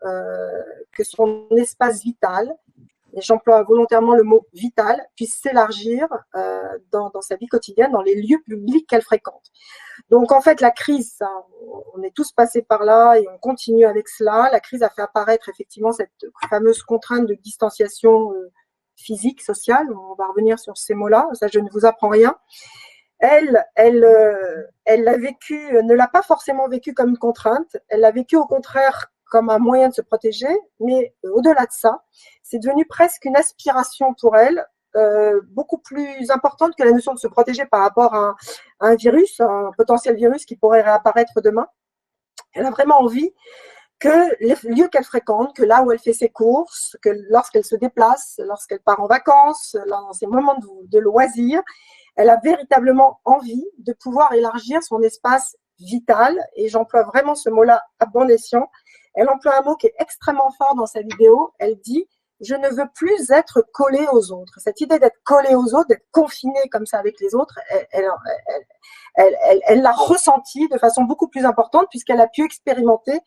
que son espace vital, et j'emploie volontairement le mot vital, puisse s'élargir dans sa vie quotidienne, dans les lieux publics qu'elle fréquente. Donc, en fait, la crise, ça, on est tous passés par là et on continue avec cela. La crise a fait apparaître effectivement cette fameuse contrainte de distanciation physique, sociale. On va revenir sur ces mots-là. Ça, je ne vous apprends rien. Elle l'a vécu, ne l'a pas forcément vécu comme une contrainte. Elle l'a vécu au contraire comme un moyen de se protéger. Mais au-delà de ça, c'est devenu presque une aspiration pour elle, beaucoup plus importante que la notion de se protéger par rapport à un virus, un potentiel virus qui pourrait réapparaître demain. Elle a vraiment envie que les lieux qu'elle fréquente, que là où elle fait ses courses, que lorsqu'elle se déplace, lorsqu'elle part en vacances, dans ses moments de loisirs, elle a véritablement envie de pouvoir élargir son espace vital, et j'emploie vraiment ce mot-là à bon escient. Elle emploie un mot qui est extrêmement fort dans sa vidéo. Elle dit « Je ne veux plus être collée aux autres ». Cette idée d'être collée aux autres, d'être confinée comme ça avec les autres, elle l'a ressentie de façon beaucoup plus importante puisqu'elle a pu expérimenter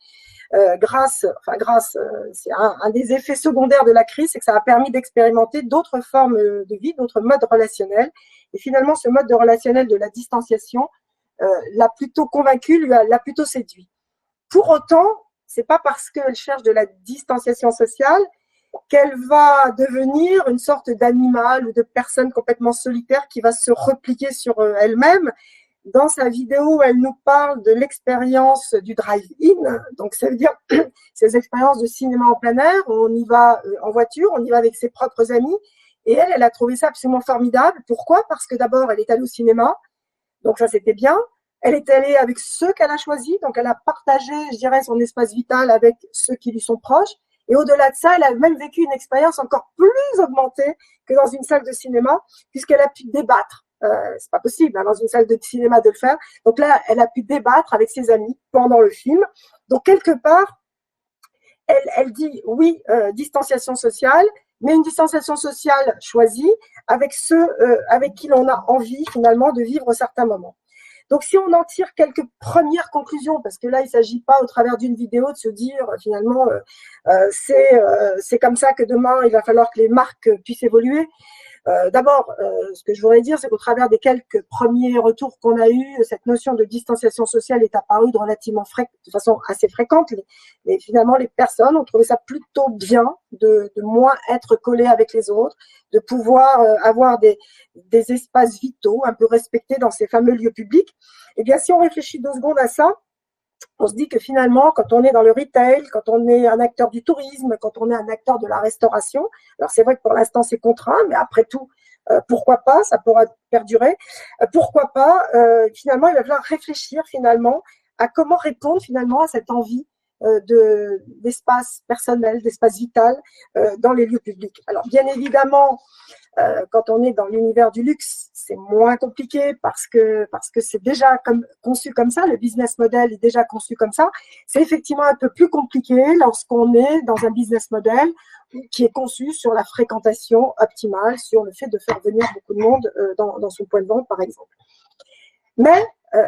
c'est un des effets secondaires de la crise, c'est que ça a permis d'expérimenter d'autres formes de vie, d'autres modes relationnels. Et finalement, ce mode de relationnel de la distanciation l'a plutôt convaincue, l'a plutôt séduit. Pour autant, c'est pas parce qu'elle cherche de la distanciation sociale qu'elle va devenir une sorte d'animal ou de personne complètement solitaire qui va se replier sur elle-même. Dans sa vidéo, elle nous parle de l'expérience du drive-in. Donc, ça veut dire ces expériences de cinéma en plein air. On y va en voiture, on y va avec ses propres amis. Et elle a trouvé ça absolument formidable. Pourquoi ? Parce que d'abord, elle est allée au cinéma. Donc, ça, c'était bien. Elle est allée avec ceux qu'elle a choisis. Donc, elle a partagé, je dirais, son espace vital avec ceux qui lui sont proches. Et au-delà de ça, elle a même vécu une expérience encore plus augmentée que dans une salle de cinéma, puisqu'elle a pu débattre. C'est pas possible dans une salle de cinéma de le faire. Donc là, elle a pu débattre avec ses amis pendant le film. Donc quelque part, elle dit oui, distanciation sociale, mais une distanciation sociale choisie avec ceux avec qui l'on a envie finalement de vivre certains moments. Donc, si on en tire quelques premières conclusions, parce que là, il ne s'agit pas, au travers d'une vidéo, de se dire, finalement, c'est comme ça que demain, il va falloir que les marques puissent évoluer. D'abord, ce que je voudrais dire, c'est qu'au travers des quelques premiers retours qu'on a eus, cette notion de distanciation sociale est apparue de façon assez fréquente. Mais finalement, les personnes ont trouvé ça plutôt bien de moins être collées avec les autres, de pouvoir avoir des espaces vitaux un peu respectés dans ces fameux lieux publics. Eh bien, si on réfléchit 2 secondes à ça, on se dit que finalement, quand on est dans le retail, quand on est un acteur du tourisme, quand on est un acteur de la restauration, alors c'est vrai que pour l'instant c'est contraint, mais après tout, pourquoi pas, ça pourra perdurer. Pourquoi pas, finalement, il va falloir réfléchir finalement à comment répondre finalement à cette envie d'espace personnel, d'espace vital dans les lieux publics. Alors bien évidemment, quand on est dans l'univers du luxe, c'est moins compliqué parce que c'est déjà conçu comme ça, le business model est déjà conçu comme ça. C'est effectivement un peu plus compliqué lorsqu'on est dans un business model qui est conçu sur la fréquentation optimale, sur le fait de faire venir beaucoup de monde dans son point de vente, par exemple. Mais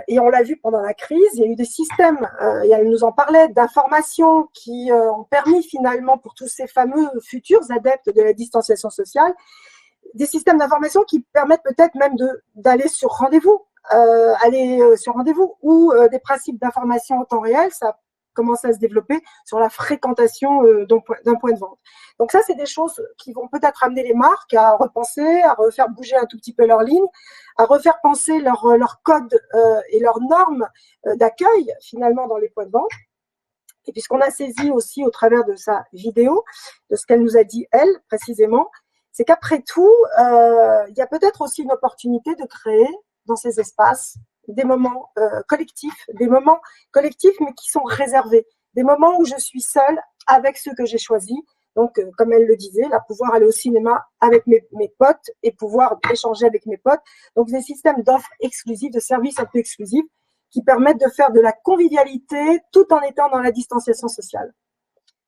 et on l'a vu pendant la crise, il y a eu des systèmes, elle nous en parlait, d'information qui ont permis finalement pour tous ces fameux futurs adeptes de la distanciation sociale, des systèmes d'information qui permettent peut-être même d'aller sur rendez-vous, ou des principes d'information en temps réel, ça commence à se développer sur la fréquentation d'un point de vente. Donc ça, c'est des choses qui vont peut-être amener les marques à repenser, à refaire bouger un tout petit peu leur ligne, à refaire penser leur code et leurs normes d'accueil finalement dans les points de vente. Et puis ce qu'on a saisi aussi au travers de sa vidéo, de ce qu'elle nous a dit elle précisément, c'est qu'après tout, il y a peut-être aussi une opportunité de créer dans ces espaces des moments collectifs mais qui sont réservés, des moments où je suis seule avec ceux que j'ai choisis. Donc, comme elle le disait, là, pouvoir aller au cinéma avec mes potes et pouvoir échanger avec mes potes. Donc, des systèmes d'offres exclusives, de services un peu exclusifs qui permettent de faire de la convivialité tout en étant dans la distanciation sociale.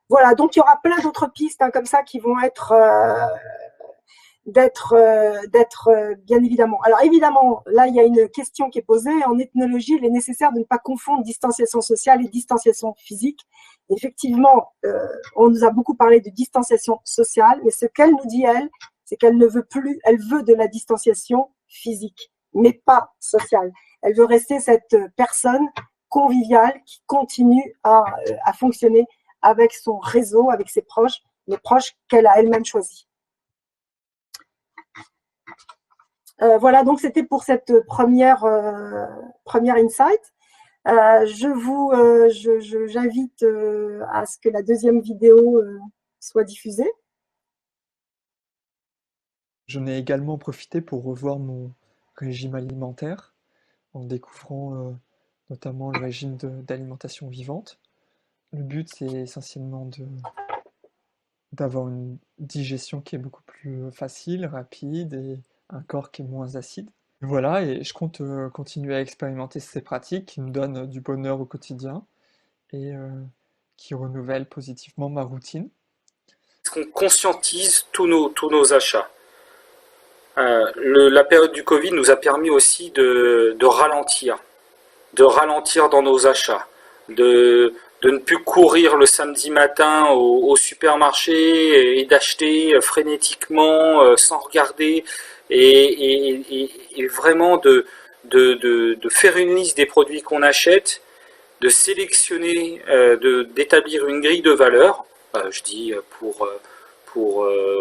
Voilà, donc il y aura plein d'autres pistes comme ça qui vont être d'être bien évidemment. Alors évidemment, là il y a une question qui est posée. En ethnologie, il est nécessaire de ne pas confondre distanciation sociale et distanciation physique. Effectivement, on nous a beaucoup parlé de distanciation sociale, mais ce qu'elle nous dit, elle, c'est qu'elle ne veut plus, elle veut de la distanciation physique, mais pas sociale. Elle veut rester cette personne conviviale qui continue à fonctionner avec son réseau, avec ses proches, les proches qu'elle a elle-même choisis. Voilà, donc c'était pour cette première insight. J'invite à ce que la deuxième vidéo soit diffusée. J'en ai également profité pour revoir mon régime alimentaire en découvrant notamment le régime d'alimentation vivante. Le but, c'est essentiellement d'avoir une digestion qui est beaucoup plus facile, rapide et un corps qui est moins acide. Voilà, et je compte continuer à expérimenter ces pratiques qui me donnent du bonheur au quotidien et qui renouvellent positivement ma routine. Est-ce qu'on conscientise tous nos achats? La période du Covid nous a permis aussi de ralentir dans nos achats, de ne plus courir le samedi matin au supermarché et d'acheter frénétiquement sans regarder et vraiment de faire une liste des produits qu'on achète, de sélectionner, d'établir une grille de valeurs. Je dis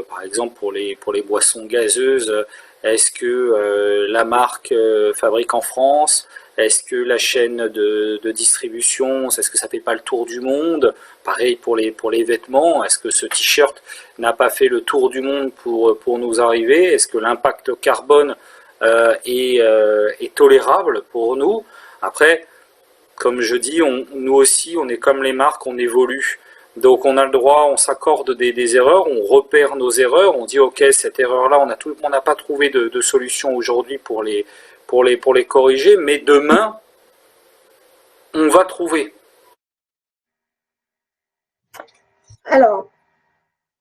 par exemple pour les boissons gazeuses, est-ce que la marque fabrique en France? Est-ce que la chaîne de distribution, est-ce que ça fait pas le tour du monde? Pareil pour les vêtements, est-ce que ce t-shirt n'a pas fait le tour du monde pour nous arriver? Est-ce que l'impact carbone est tolérable pour nous? Après, comme je dis, nous aussi, on est comme les marques, on évolue. Donc on a le droit, on s'accorde des erreurs, on repère nos erreurs, on dit ok, cette erreur-là, on n'a pas trouvé de solution aujourd'hui pour les corriger, mais demain, on va trouver. Alors,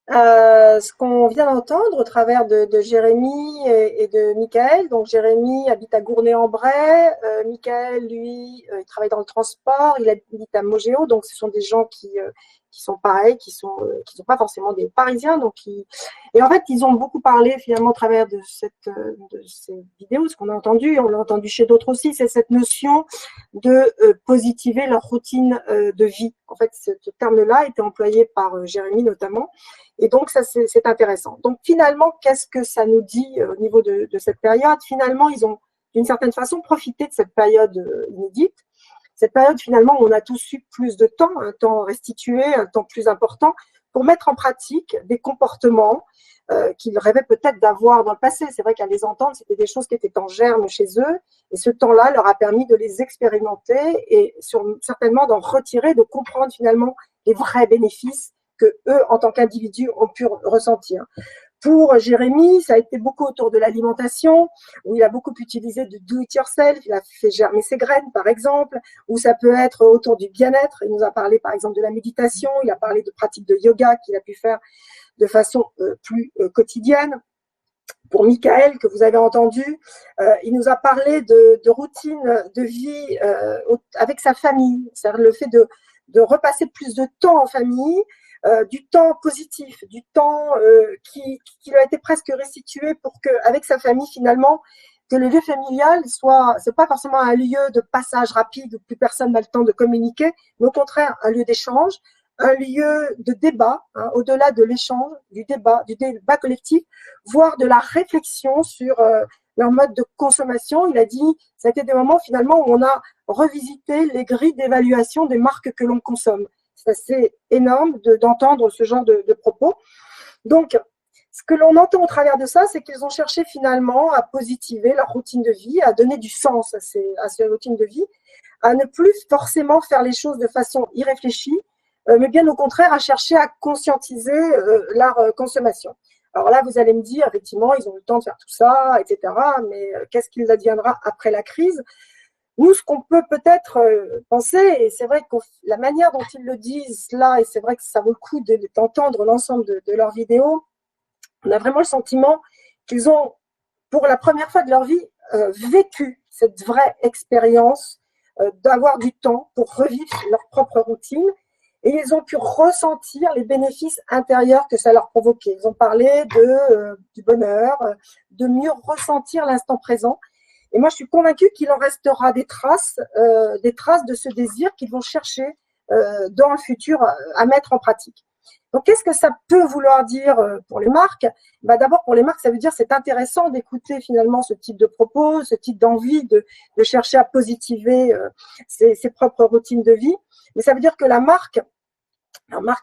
ce qu'on vient d'entendre au travers de Jérémy et de Michael, donc Jérémy habite à Gournay-en-Bray, Michael, lui, il travaille dans le transport, il habite à Mogéo, donc ce sont des gens qui sont pareils, qui sont pas forcément des Parisiens, et en fait ils ont beaucoup parlé finalement au travers de ces vidéos, ce qu'on a entendu, on l'a entendu chez d'autres aussi, c'est cette notion de positiver leur routine de vie. En fait, ce terme-là a été employé par Jérémy notamment, et donc ça c'est intéressant. Donc finalement, qu'est-ce que ça nous dit au niveau de cette période? Finalement, ils ont d'une certaine façon profité de cette période inédite. Cette période, finalement, où on a tous eu plus de temps, un temps restitué, un temps plus important, pour mettre en pratique des comportements qu'ils rêvaient peut-être d'avoir dans le passé. C'est vrai qu'à les entendre, c'était des choses qui étaient en germe chez eux, et ce temps-là leur a permis de les expérimenter et certainement d'en retirer, de comprendre finalement les vrais bénéfices que eux, en tant qu'individus, ont pu ressentir. Pour Jérémy, ça a été beaucoup autour de l'alimentation, où il a beaucoup utilisé du do-it-yourself, il a fait germer ses graines, par exemple, ou ça peut être autour du bien-être. Il nous a parlé, par exemple, de la méditation, il a parlé de pratiques de yoga qu'il a pu faire de façon plus quotidienne. Pour Michael, que vous avez entendu, il nous a parlé de routine de vie avec sa famille, c'est-à-dire le fait de repasser plus de temps en famille, du temps positif, du temps qui lui a été presque restitué pour qu'avec sa famille, finalement, que le lieu familial c'est pas forcément un lieu de passage rapide où plus personne n'a le temps de communiquer, mais au contraire, un lieu d'échange, un lieu de débat, au-delà de l'échange, du débat collectif, voire de la réflexion sur leur mode de consommation. Il a dit, ça a été des moments finalement où on a revisité les grilles d'évaluation des marques que l'on consomme. C'est assez énorme d'entendre ce genre de propos. Donc, ce que l'on entend au travers de ça, c'est qu'ils ont cherché finalement à positiver leur routine de vie, à donner du sens à ces routines de vie, à ne plus forcément faire les choses de façon irréfléchie, mais bien au contraire à chercher à conscientiser leur consommation. Alors là, vous allez me dire, effectivement, ils ont eu le temps de faire tout ça, etc., mais qu'est-ce qu'il adviendra après la crise? Nous, ce qu'on peut peut-être penser, et c'est vrai que la manière dont ils le disent là, et c'est vrai que ça vaut le coup d'entendre l'ensemble de leurs vidéos, on a vraiment le sentiment qu'ils ont, pour la première fois de leur vie, vécu cette vraie expérience d'avoir du temps pour revivre leur propre routine, et ils ont pu ressentir les bénéfices intérieurs que ça leur provoquait. Ils ont parlé du bonheur, de mieux ressentir l'instant présent. Et moi, je suis convaincue qu'il en restera des traces de ce désir qu'ils vont chercher dans le futur à mettre en pratique. Donc, qu'est-ce que ça peut vouloir dire pour les marques? D'abord, pour les marques, ça veut dire que c'est intéressant d'écouter finalement ce type de propos, ce type d'envie de chercher à positiver ses propres routines de vie. Mais ça veut dire que la marque,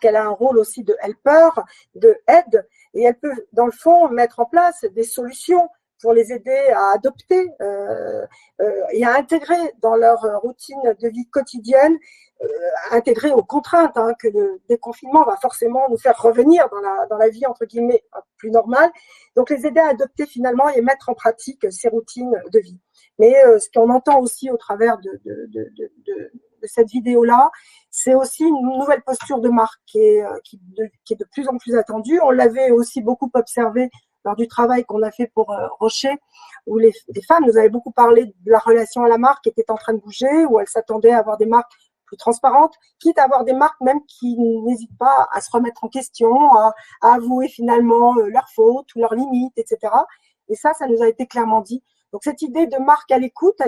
elle a un rôle aussi de helper, de aide, et elle peut, dans le fond, mettre en place des solutions pour les aider à adopter et à intégrer dans leur routine de vie quotidienne, intégrer aux contraintes que le déconfinement va forcément nous faire revenir dans la vie, entre guillemets, plus normale. Donc, les aider à adopter finalement et mettre en pratique ces routines de vie. Mais ce qu'on entend aussi au travers de cette vidéo-là, c'est aussi une nouvelle posture de marque qui est de plus en plus attendue. On l'avait aussi beaucoup observé lors du travail qu'on a fait pour Rocher, où les femmes nous avaient beaucoup parlé de la relation à la marque qui était en train de bouger, où elles s'attendaient à avoir des marques plus transparentes, quitte à avoir des marques même qui n'hésitent pas à se remettre en question, à avouer finalement leurs fautes ou leurs limites, etc. Et ça nous a été clairement dit. Donc cette idée de marque à l'écoute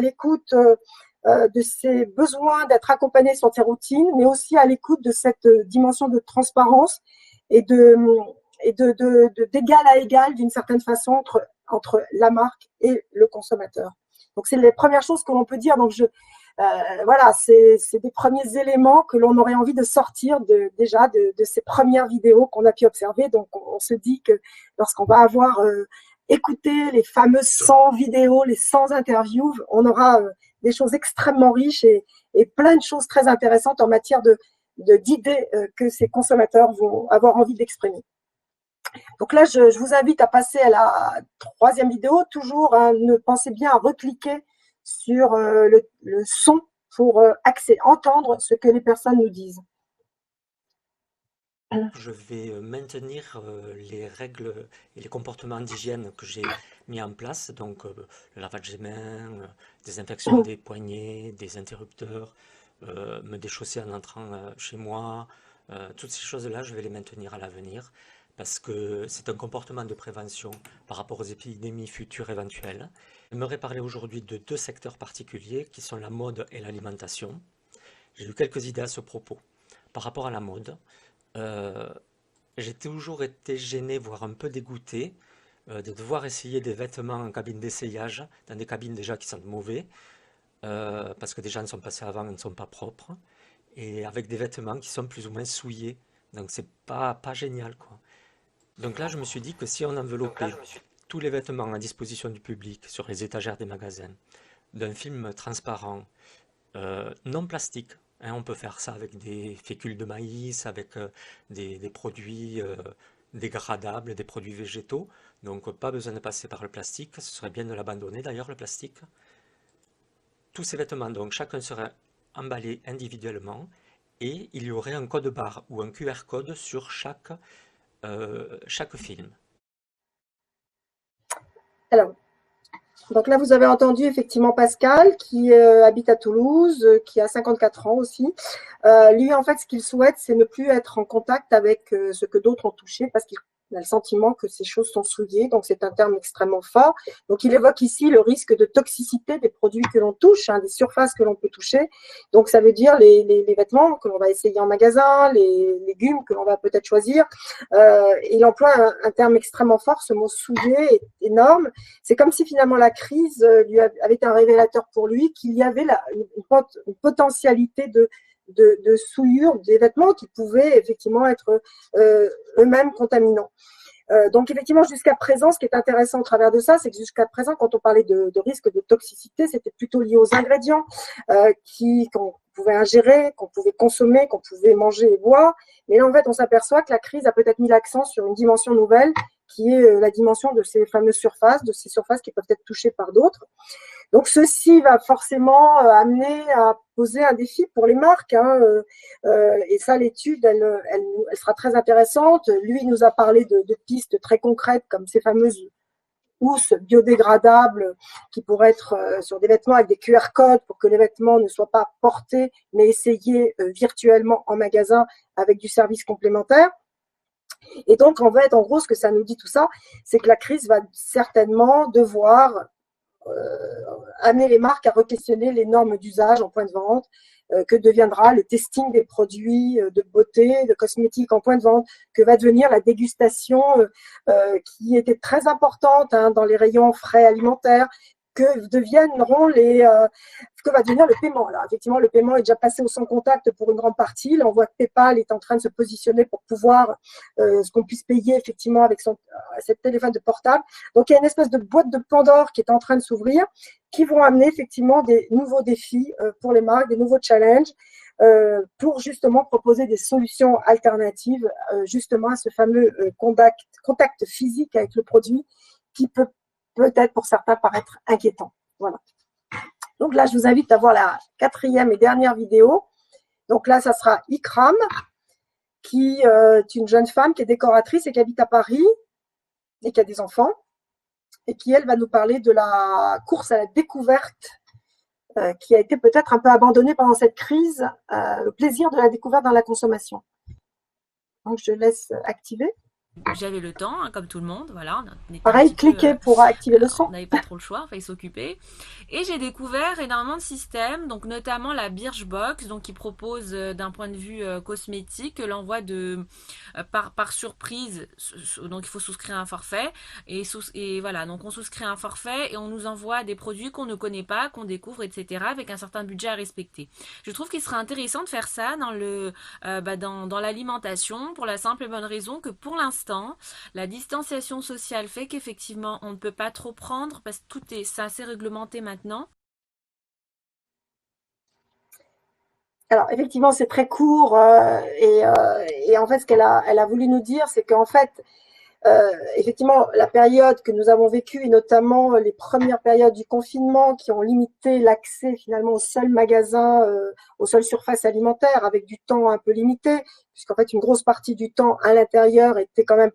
de ses besoins d'être accompagnée sur ses routines, mais aussi à l'écoute de cette dimension de transparence et d'égal à égal d'une certaine façon entre la marque et le consommateur. Donc c'est les premières choses que l'on peut dire. Donc voilà, c'est des premiers éléments que l'on aurait envie de sortir déjà de ces premières vidéos qu'on a pu observer. Donc on se dit que lorsqu'on va avoir écouté les fameuses 100 vidéos, les 100 interviews, on aura des choses extrêmement riches et plein de choses très intéressantes en matière d'idées que ces consommateurs vont avoir envie d'exprimer. Donc là, je vous invite à passer à la troisième vidéo. Toujours, pensez bien à recliquer sur le son pour entendre ce que les personnes nous disent. Je vais maintenir les règles et les comportements d'hygiène que j'ai mis en place, donc le lavage des mains, désinfection des poignets, des interrupteurs, me déchausser en entrant chez moi, toutes ces choses-là, je vais les maintenir à l'avenir parce que c'est un comportement de prévention par rapport aux épidémies futures éventuelles. J'aimerais parler aujourd'hui de deux secteurs particuliers qui sont la mode et l'alimentation. J'ai eu quelques idées à ce propos. Par rapport à la mode, j'ai toujours été gêné, voire un peu dégoûté de devoir essayer des vêtements en cabine d'essayage, dans des cabines déjà qui sont mauvais, parce que des gens sont passés avant et ne sont pas propres, et avec des vêtements qui sont plus ou moins souillés. Donc c'est pas génial, quoi. Donc là, je me suis dit que si on enveloppait tous les vêtements à disposition du public sur les étagères des magasins d'un film transparent, non plastique, hein, on peut faire ça avec des fécules de maïs, avec des produits dégradables, des produits végétaux, donc pas besoin de passer par le plastique, ce serait bien de l'abandonner d'ailleurs le plastique. Tous ces vêtements, donc chacun serait emballé individuellement et il y aurait un code barre ou un QR code sur chaque film. Alors, donc là, vous avez entendu effectivement Pascal qui habite à Toulouse, qui a 54 ans aussi. Lui, en fait, ce qu'il souhaite, c'est ne plus être en contact avec ce que d'autres ont touché parce qu'il a le sentiment que ces choses sont souillées. Donc, c'est un terme extrêmement fort. Donc, il évoque ici le risque de toxicité des produits que l'on touche, des surfaces que l'on peut toucher. Donc, ça veut dire les vêtements que l'on va essayer en magasin, les légumes que l'on va peut-être choisir. Il emploie un terme extrêmement fort, ce mot souillé est énorme. C'est comme si finalement la crise lui avait été un révélateur pour lui qu'il y avait une potentialité de souillure des vêtements qui pouvaient effectivement être eux-mêmes contaminants. Donc effectivement, jusqu'à présent, ce qui est intéressant au travers de ça, c'est que jusqu'à présent, quand on parlait de risque de toxicité, c'était plutôt lié aux ingrédients qu'on pouvait ingérer, qu'on pouvait consommer, qu'on pouvait manger et boire. Mais là, en fait, on s'aperçoit que la crise a peut-être mis l'accent sur une dimension nouvelle, qui est la dimension de ces fameuses surfaces, de ces surfaces qui peuvent être touchées par d'autres. Donc, ceci va forcément amener à poser un défi pour les marques. Et ça, l'étude, elle sera très intéressante. Lui, il nous a parlé de pistes très concrètes, comme ces fameuses housses biodégradables qui pourraient être sur des vêtements avec des QR codes pour que les vêtements ne soient pas portés, mais essayés virtuellement en magasin avec du service complémentaire. Et donc, en fait, en gros, ce que ça nous dit tout ça, c'est que la crise va certainement devoir amener les marques à re-questionner les normes d'usage en point de vente, que deviendra le testing des produits de beauté, de cosmétiques en point de vente, que va devenir la dégustation qui était très importante dans les rayons frais alimentaires, que va devenir le paiement. Alors, effectivement, le paiement est déjà passé au sans contact pour une grande partie. Là, on voit que PayPal est en train de se positionner pour pouvoir ce qu'on puisse payer effectivement avec cette téléphone de portable. Donc, il y a une espèce de boîte de Pandore qui est en train de s'ouvrir, qui vont amener effectivement des nouveaux défis pour les marques, des nouveaux challenges pour justement proposer des solutions alternatives justement à ce fameux contact physique avec le produit qui peut-être pour certains paraître inquiétant. Voilà. Donc là, je vous invite à voir la 4e et dernière vidéo. Donc là, ça sera Ikram, qui est une jeune femme qui est décoratrice et qui habite à Paris et qui a des enfants. Et qui, elle, va nous parler de la course à la découverte qui a été peut-être un peu abandonnée pendant cette crise, le plaisir de la découverte dans la consommation. Donc, je laisse activer. J'avais le temps, comme tout le monde, voilà. Pareil, cliquez pour activer le son. On n'avait pas trop le choix, il fallait s'occuper. Et j'ai découvert énormément de systèmes, donc notamment la Birchbox, donc qui propose d'un point de vue cosmétique l'envoi de par surprise. Donc il faut souscrire un forfait et voilà. Donc on souscrit un forfait et on nous envoie des produits qu'on ne connaît pas, qu'on découvre, etc. avec un certain budget à respecter. Je trouve qu'il serait intéressant de faire ça dans l'alimentation pour la simple et bonne raison que pour l'instant la distanciation sociale fait qu'effectivement on ne peut pas trop prendre parce que c'est assez réglementé maintenant. Alors effectivement c'est très court et en fait ce qu'elle a voulu nous dire c'est qu'en fait effectivement la période que nous avons vécue et notamment les premières périodes du confinement qui ont limité l'accès finalement aux seuls magasins, aux seules surfaces alimentaires avec du temps un peu limité puisqu'en fait une grosse partie du temps à l'intérieur était quand même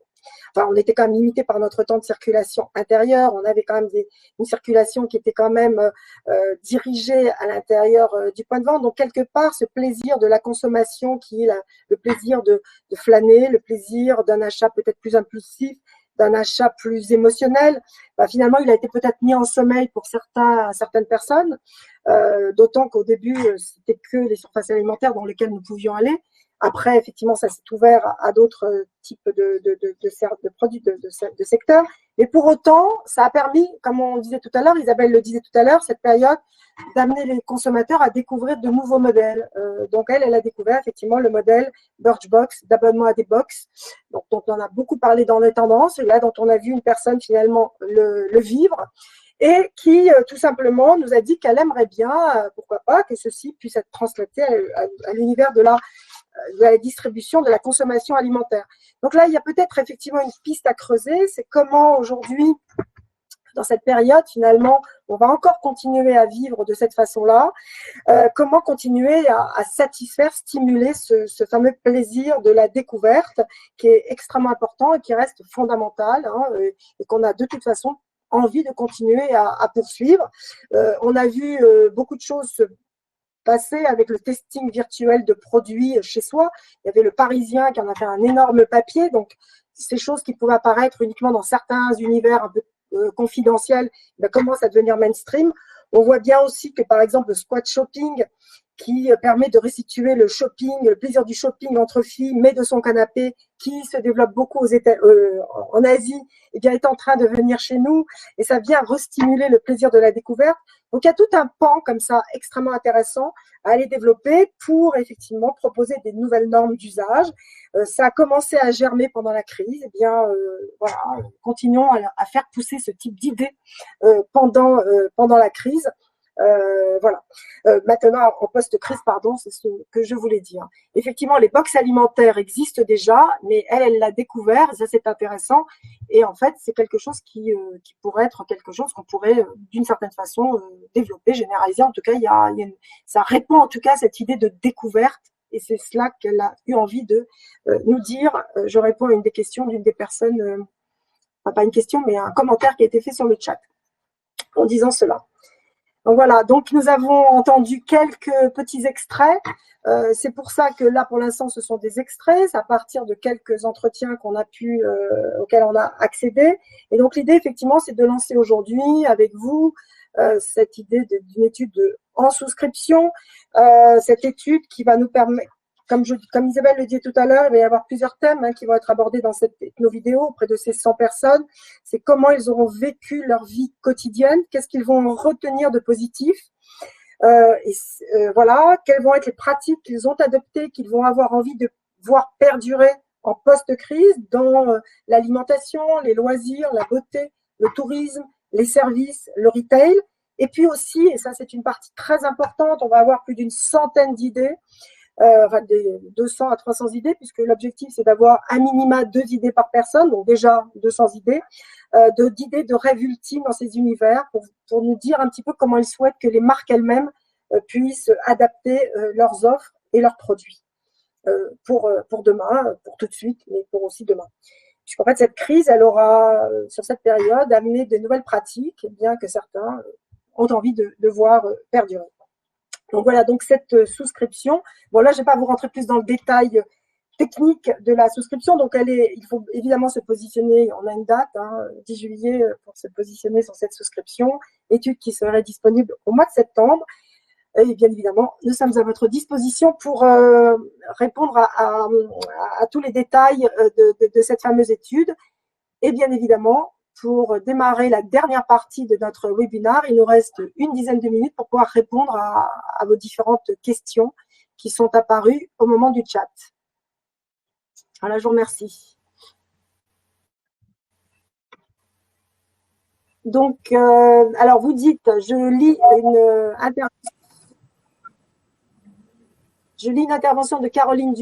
on était quand même limité par notre temps de circulation intérieure. On avait quand même une circulation qui était quand même dirigée à l'intérieur du point de vente. Donc, quelque part, ce plaisir de la consommation qui est le plaisir de flâner, le plaisir d'un achat peut-être plus impulsif, d'un achat plus émotionnel, finalement, il a été peut-être mis en sommeil pour certaines personnes, d'autant qu'au début, c'était que les surfaces alimentaires dans lesquelles nous pouvions aller. Après, effectivement, ça s'est ouvert à d'autres types de produits, de secteurs. Mais pour autant, ça a permis, comme on disait tout à l'heure, Isabelle le disait tout à l'heure, cette période d'amener les consommateurs à découvrir de nouveaux modèles. Donc, elle a découvert effectivement le modèle Birchbox, d'abonnement à des box, dont on a beaucoup parlé dans les tendances, et là, dont on a vu une personne finalement le vivre. Et qui, tout simplement, nous a dit qu'elle aimerait bien, pourquoi pas, que ceci puisse être translaté à l'univers de la distribution, de la consommation alimentaire. Donc là, il y a peut-être effectivement une piste à creuser, c'est comment aujourd'hui, dans cette période, finalement, on va encore continuer à vivre de cette façon-là, comment continuer à satisfaire, stimuler ce fameux plaisir de la découverte qui est extrêmement important et qui reste fondamental et qu'on a de toute façon envie de continuer à poursuivre. On a vu beaucoup de choses se passer avec le testing virtuel de produits chez soi. Il y avait le Parisien qui en a fait un énorme papier. Donc, ces choses qui pouvaient apparaître uniquement dans certains univers un peu confidentiels commencent à devenir mainstream. On voit bien aussi que, par exemple, le squat shopping qui permet de restituer le shopping, le plaisir du shopping entre filles, mais de son canapé, qui se développe beaucoup en Asie, et bien est en train de venir chez nous, et ça vient restimuler le plaisir de la découverte. Donc, il y a tout un pan comme ça extrêmement intéressant à aller développer pour effectivement proposer des nouvelles normes d'usage. Ça a commencé à germer pendant la crise. Eh bien, voilà, continuons à faire pousser ce type d'idées pendant la crise. Voilà. Maintenant, en post-crise, pardon, c'est ce que je voulais dire. Effectivement, les box alimentaires existent déjà, mais elle l'a découvert, ça c'est intéressant. Et en fait, c'est quelque chose qui pourrait être quelque chose qu'on pourrait, d'une certaine façon, développer, généraliser. En tout cas, ça répond en tout cas à cette idée de découverte. Et c'est cela qu'elle a eu envie de nous dire. Je réponds à une des questions d'une des personnes, enfin, pas une question, mais un commentaire qui a été fait sur le chat en disant cela. Donc voilà, donc nous avons entendu quelques petits extraits. C'est pour ça que là, pour l'instant, ce sont des extraits. C'est à partir de quelques entretiens auxquels on a accédé. Et donc l'idée, effectivement, c'est de lancer aujourd'hui avec vous cette idée d'une étude en souscription. Cette étude qui va nous permettre, comme Isabelle le dit tout à l'heure, il va y avoir plusieurs thèmes qui vont être abordés dans nos vidéos auprès de ces 100 personnes. C'est comment ils auront vécu leur vie quotidienne, qu'est-ce qu'ils vont retenir de positif, voilà, quelles vont être les pratiques qu'ils ont adoptées, qu'ils vont avoir envie de voir perdurer en post-crise dans l'alimentation, les loisirs, la beauté, le tourisme, les services, le retail. Et puis aussi, et ça c'est une partie très importante, on va avoir plus d'une centaine d'idées, enfin des 200 à 300 idées, puisque l'objectif c'est d'avoir à minima 2 idées par personne, donc déjà 200 idées, d'idées de rêve ultime dans ces univers, pour nous dire un petit peu comment ils souhaitent que les marques elles-mêmes puissent adapter leurs offres et leurs produits pour demain, pour tout de suite, mais pour aussi demain. Puisqu'en fait cette crise, elle aura sur cette période amené de nouvelles pratiques, bien que certains ont envie de voir perdurer. Donc voilà, donc cette souscription, bon là je ne vais pas vous rentrer plus dans le détail technique de la souscription, donc il faut évidemment se positionner, on a une date, 10 juillet pour se positionner sur cette souscription, étude qui serait disponible au mois de septembre, et bien évidemment nous sommes à votre disposition pour répondre à tous les détails de cette fameuse étude, et bien évidemment pour démarrer la dernière partie de notre webinaire, il nous reste une dizaine de minutes pour pouvoir répondre à vos différentes questions qui sont apparues au moment du chat. Voilà, je vous remercie. Donc, alors vous dites, je lis une intervention de Caroline.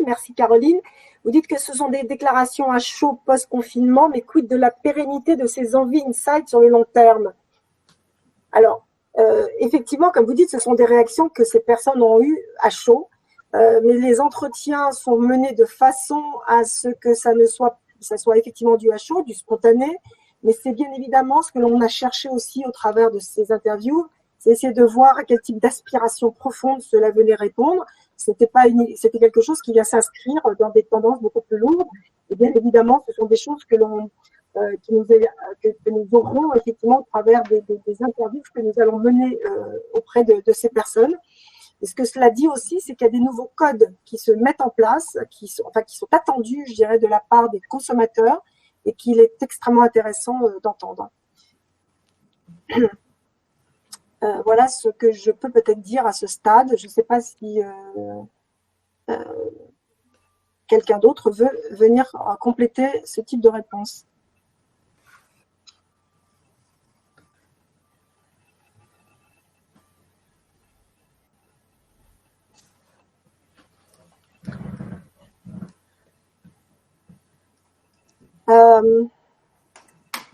Merci Caroline. Vous dites que ce sont des déclarations à chaud post-confinement, mais quid de la pérennité de ces envies inside sur le long terme? Alors, effectivement, comme vous dites, ce sont des réactions que ces personnes ont eues à chaud, mais les entretiens sont menés de façon à ce que ça soit effectivement du à chaud, du spontané, mais c'est bien évidemment ce que l'on a cherché aussi au travers de ces interviews, c'est essayer de voir à quel type d'aspiration profonde cela venait répondre. C'était quelque chose qui vient s'inscrire dans des tendances beaucoup plus lourdes. Et bien évidemment, ce sont des choses que nous aurons effectivement au travers des interviews que nous allons mener auprès de ces personnes. Et ce que cela dit aussi, c'est qu'il y a des nouveaux codes qui se mettent en place, qui sont attendus, je dirais, de la part des consommateurs et qu'il est extrêmement intéressant d'entendre. Voilà ce que je peux peut-être dire à ce stade. Je ne sais pas si quelqu'un d'autre veut venir compléter ce type de réponse.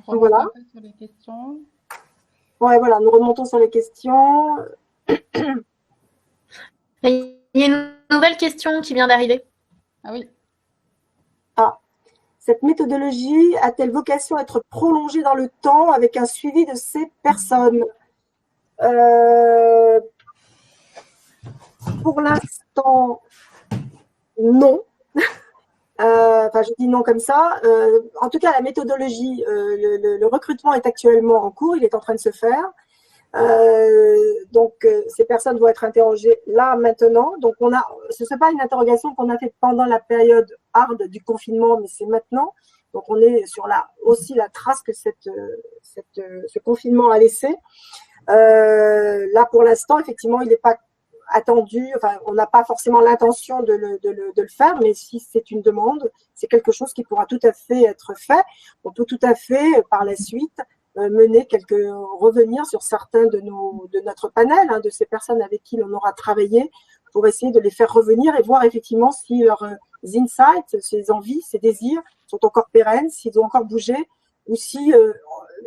Voilà. Sur les questions. Ouais, voilà, nous remontons sur les questions. Il y a une nouvelle question qui vient d'arriver. Ah oui. Ah, cette méthodologie a-t-elle vocation à être prolongée dans le temps avec un suivi de ces personnes? Pour l'instant, non. Enfin, je dis non comme ça. En tout cas, la méthodologie, le recrutement est actuellement en cours, il est en train de se faire. Donc, ces personnes vont être interrogées là, maintenant. Donc, ce n'est pas une interrogation qu'on a faite pendant la période hard du confinement, mais c'est maintenant. Donc, on est sur aussi la trace que ce confinement a laissé. Là, pour l'instant, effectivement, il n'est pas attendu, enfin, on n'a pas forcément l'intention de le faire, mais si c'est une demande, c'est quelque chose qui pourra tout à fait être fait. On peut tout à fait, par la suite, revenir sur certains de notre panel, de ces personnes avec qui l'on aura travaillé, pour essayer de les faire revenir et voir effectivement si leurs insights, ces envies, ces désirs sont encore pérennes, s'ils ont encore bougé, ou si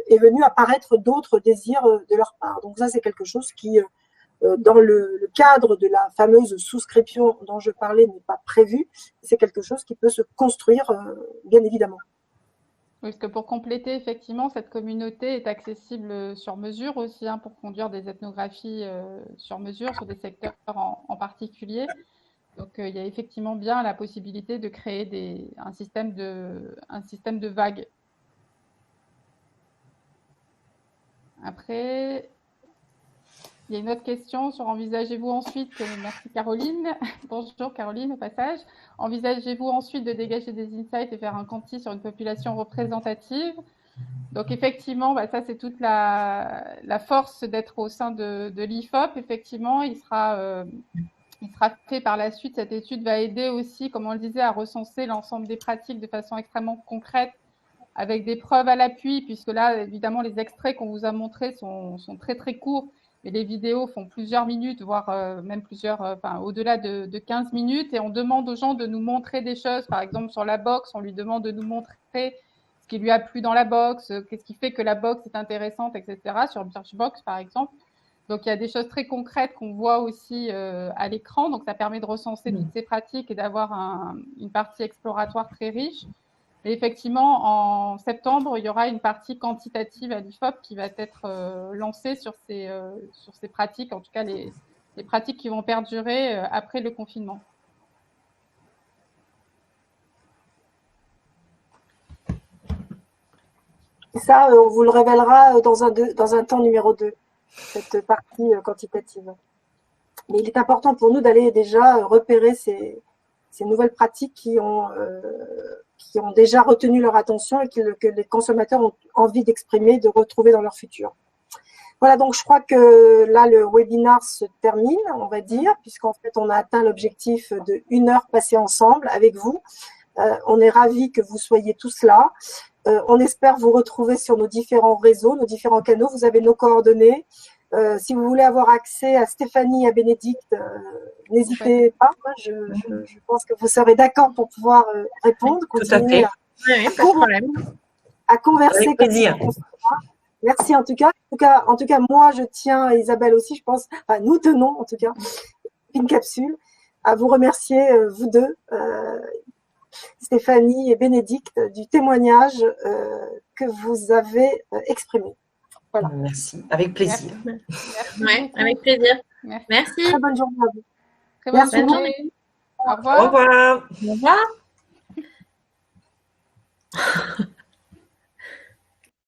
est venu apparaître d'autres désirs de leur part. Donc ça, c'est quelque chose qui, dans le cadre de la fameuse souscription dont je parlais, n'est pas prévu. C'est quelque chose qui peut se construire, bien évidemment. Oui, parce que pour compléter, effectivement, cette communauté est accessible sur mesure aussi, pour conduire des ethnographies sur mesure sur des secteurs en particulier. Donc, il y a effectivement bien la possibilité de créer un système de vagues. Après, il y a une autre question sur envisagez-vous ensuite, merci Caroline, bonjour Caroline au passage, envisagez-vous ensuite de dégager des insights et faire un quanti sur une population représentative? Donc effectivement, ça c'est toute la force d'être au sein de l'IFOP. Effectivement, il sera fait par la suite, cette étude va aider aussi, comme on le disait, à recenser l'ensemble des pratiques de façon extrêmement concrète, avec des preuves à l'appui, puisque là, évidemment, les extraits qu'on vous a montrés sont très, très courts, mais les vidéos font plusieurs minutes, voire même au-delà de 15 minutes, et on demande aux gens de nous montrer des choses. Par exemple, sur la boxe, on lui demande de nous montrer ce qui lui a plu dans la boxe, qu'est-ce qui fait que la boxe est intéressante, etc., sur Birchbox, par exemple. Donc, il y a des choses très concrètes qu'on voit aussi à l'écran, donc ça permet de recenser toutes ces pratiques et d'avoir une partie exploratoire très riche. Et effectivement, en septembre, il y aura une partie quantitative à l'IFOP qui va être lancée sur ces pratiques, en tout cas les pratiques qui vont perdurer après le confinement. Et ça, on vous le révélera dans un temps numéro 2, cette partie quantitative. Mais il est important pour nous d'aller déjà repérer ces nouvelles pratiques qui ont déjà retenu leur attention et que les consommateurs ont envie d'exprimer, de retrouver dans leur futur. Voilà, donc je crois que là, le webinaire se termine, on va dire, puisqu'en fait, on a atteint l'objectif de 1 heure passée ensemble avec vous. On est ravis que vous soyez tous là. On espère vous retrouver sur nos différents réseaux, nos différents canaux. Vous avez nos coordonnées. Si vous voulez avoir accès à Stéphanie et à Bénédicte, n'hésitez pas. Je pense que vous serez d'accord pour pouvoir répondre, continuer à converser. Avec plaisir. Merci en tout cas. En tout cas, moi, je tiens, Isabelle aussi, je pense, nous tenons en tout cas, une capsule, à vous remercier, vous deux, Stéphanie et Bénédicte, du témoignage que vous avez exprimé. Voilà. Merci, avec plaisir. Merci. Ouais, avec plaisir. Merci. Très bonne journée à vous. Très bonne journée. Au revoir. Au revoir. Au revoir.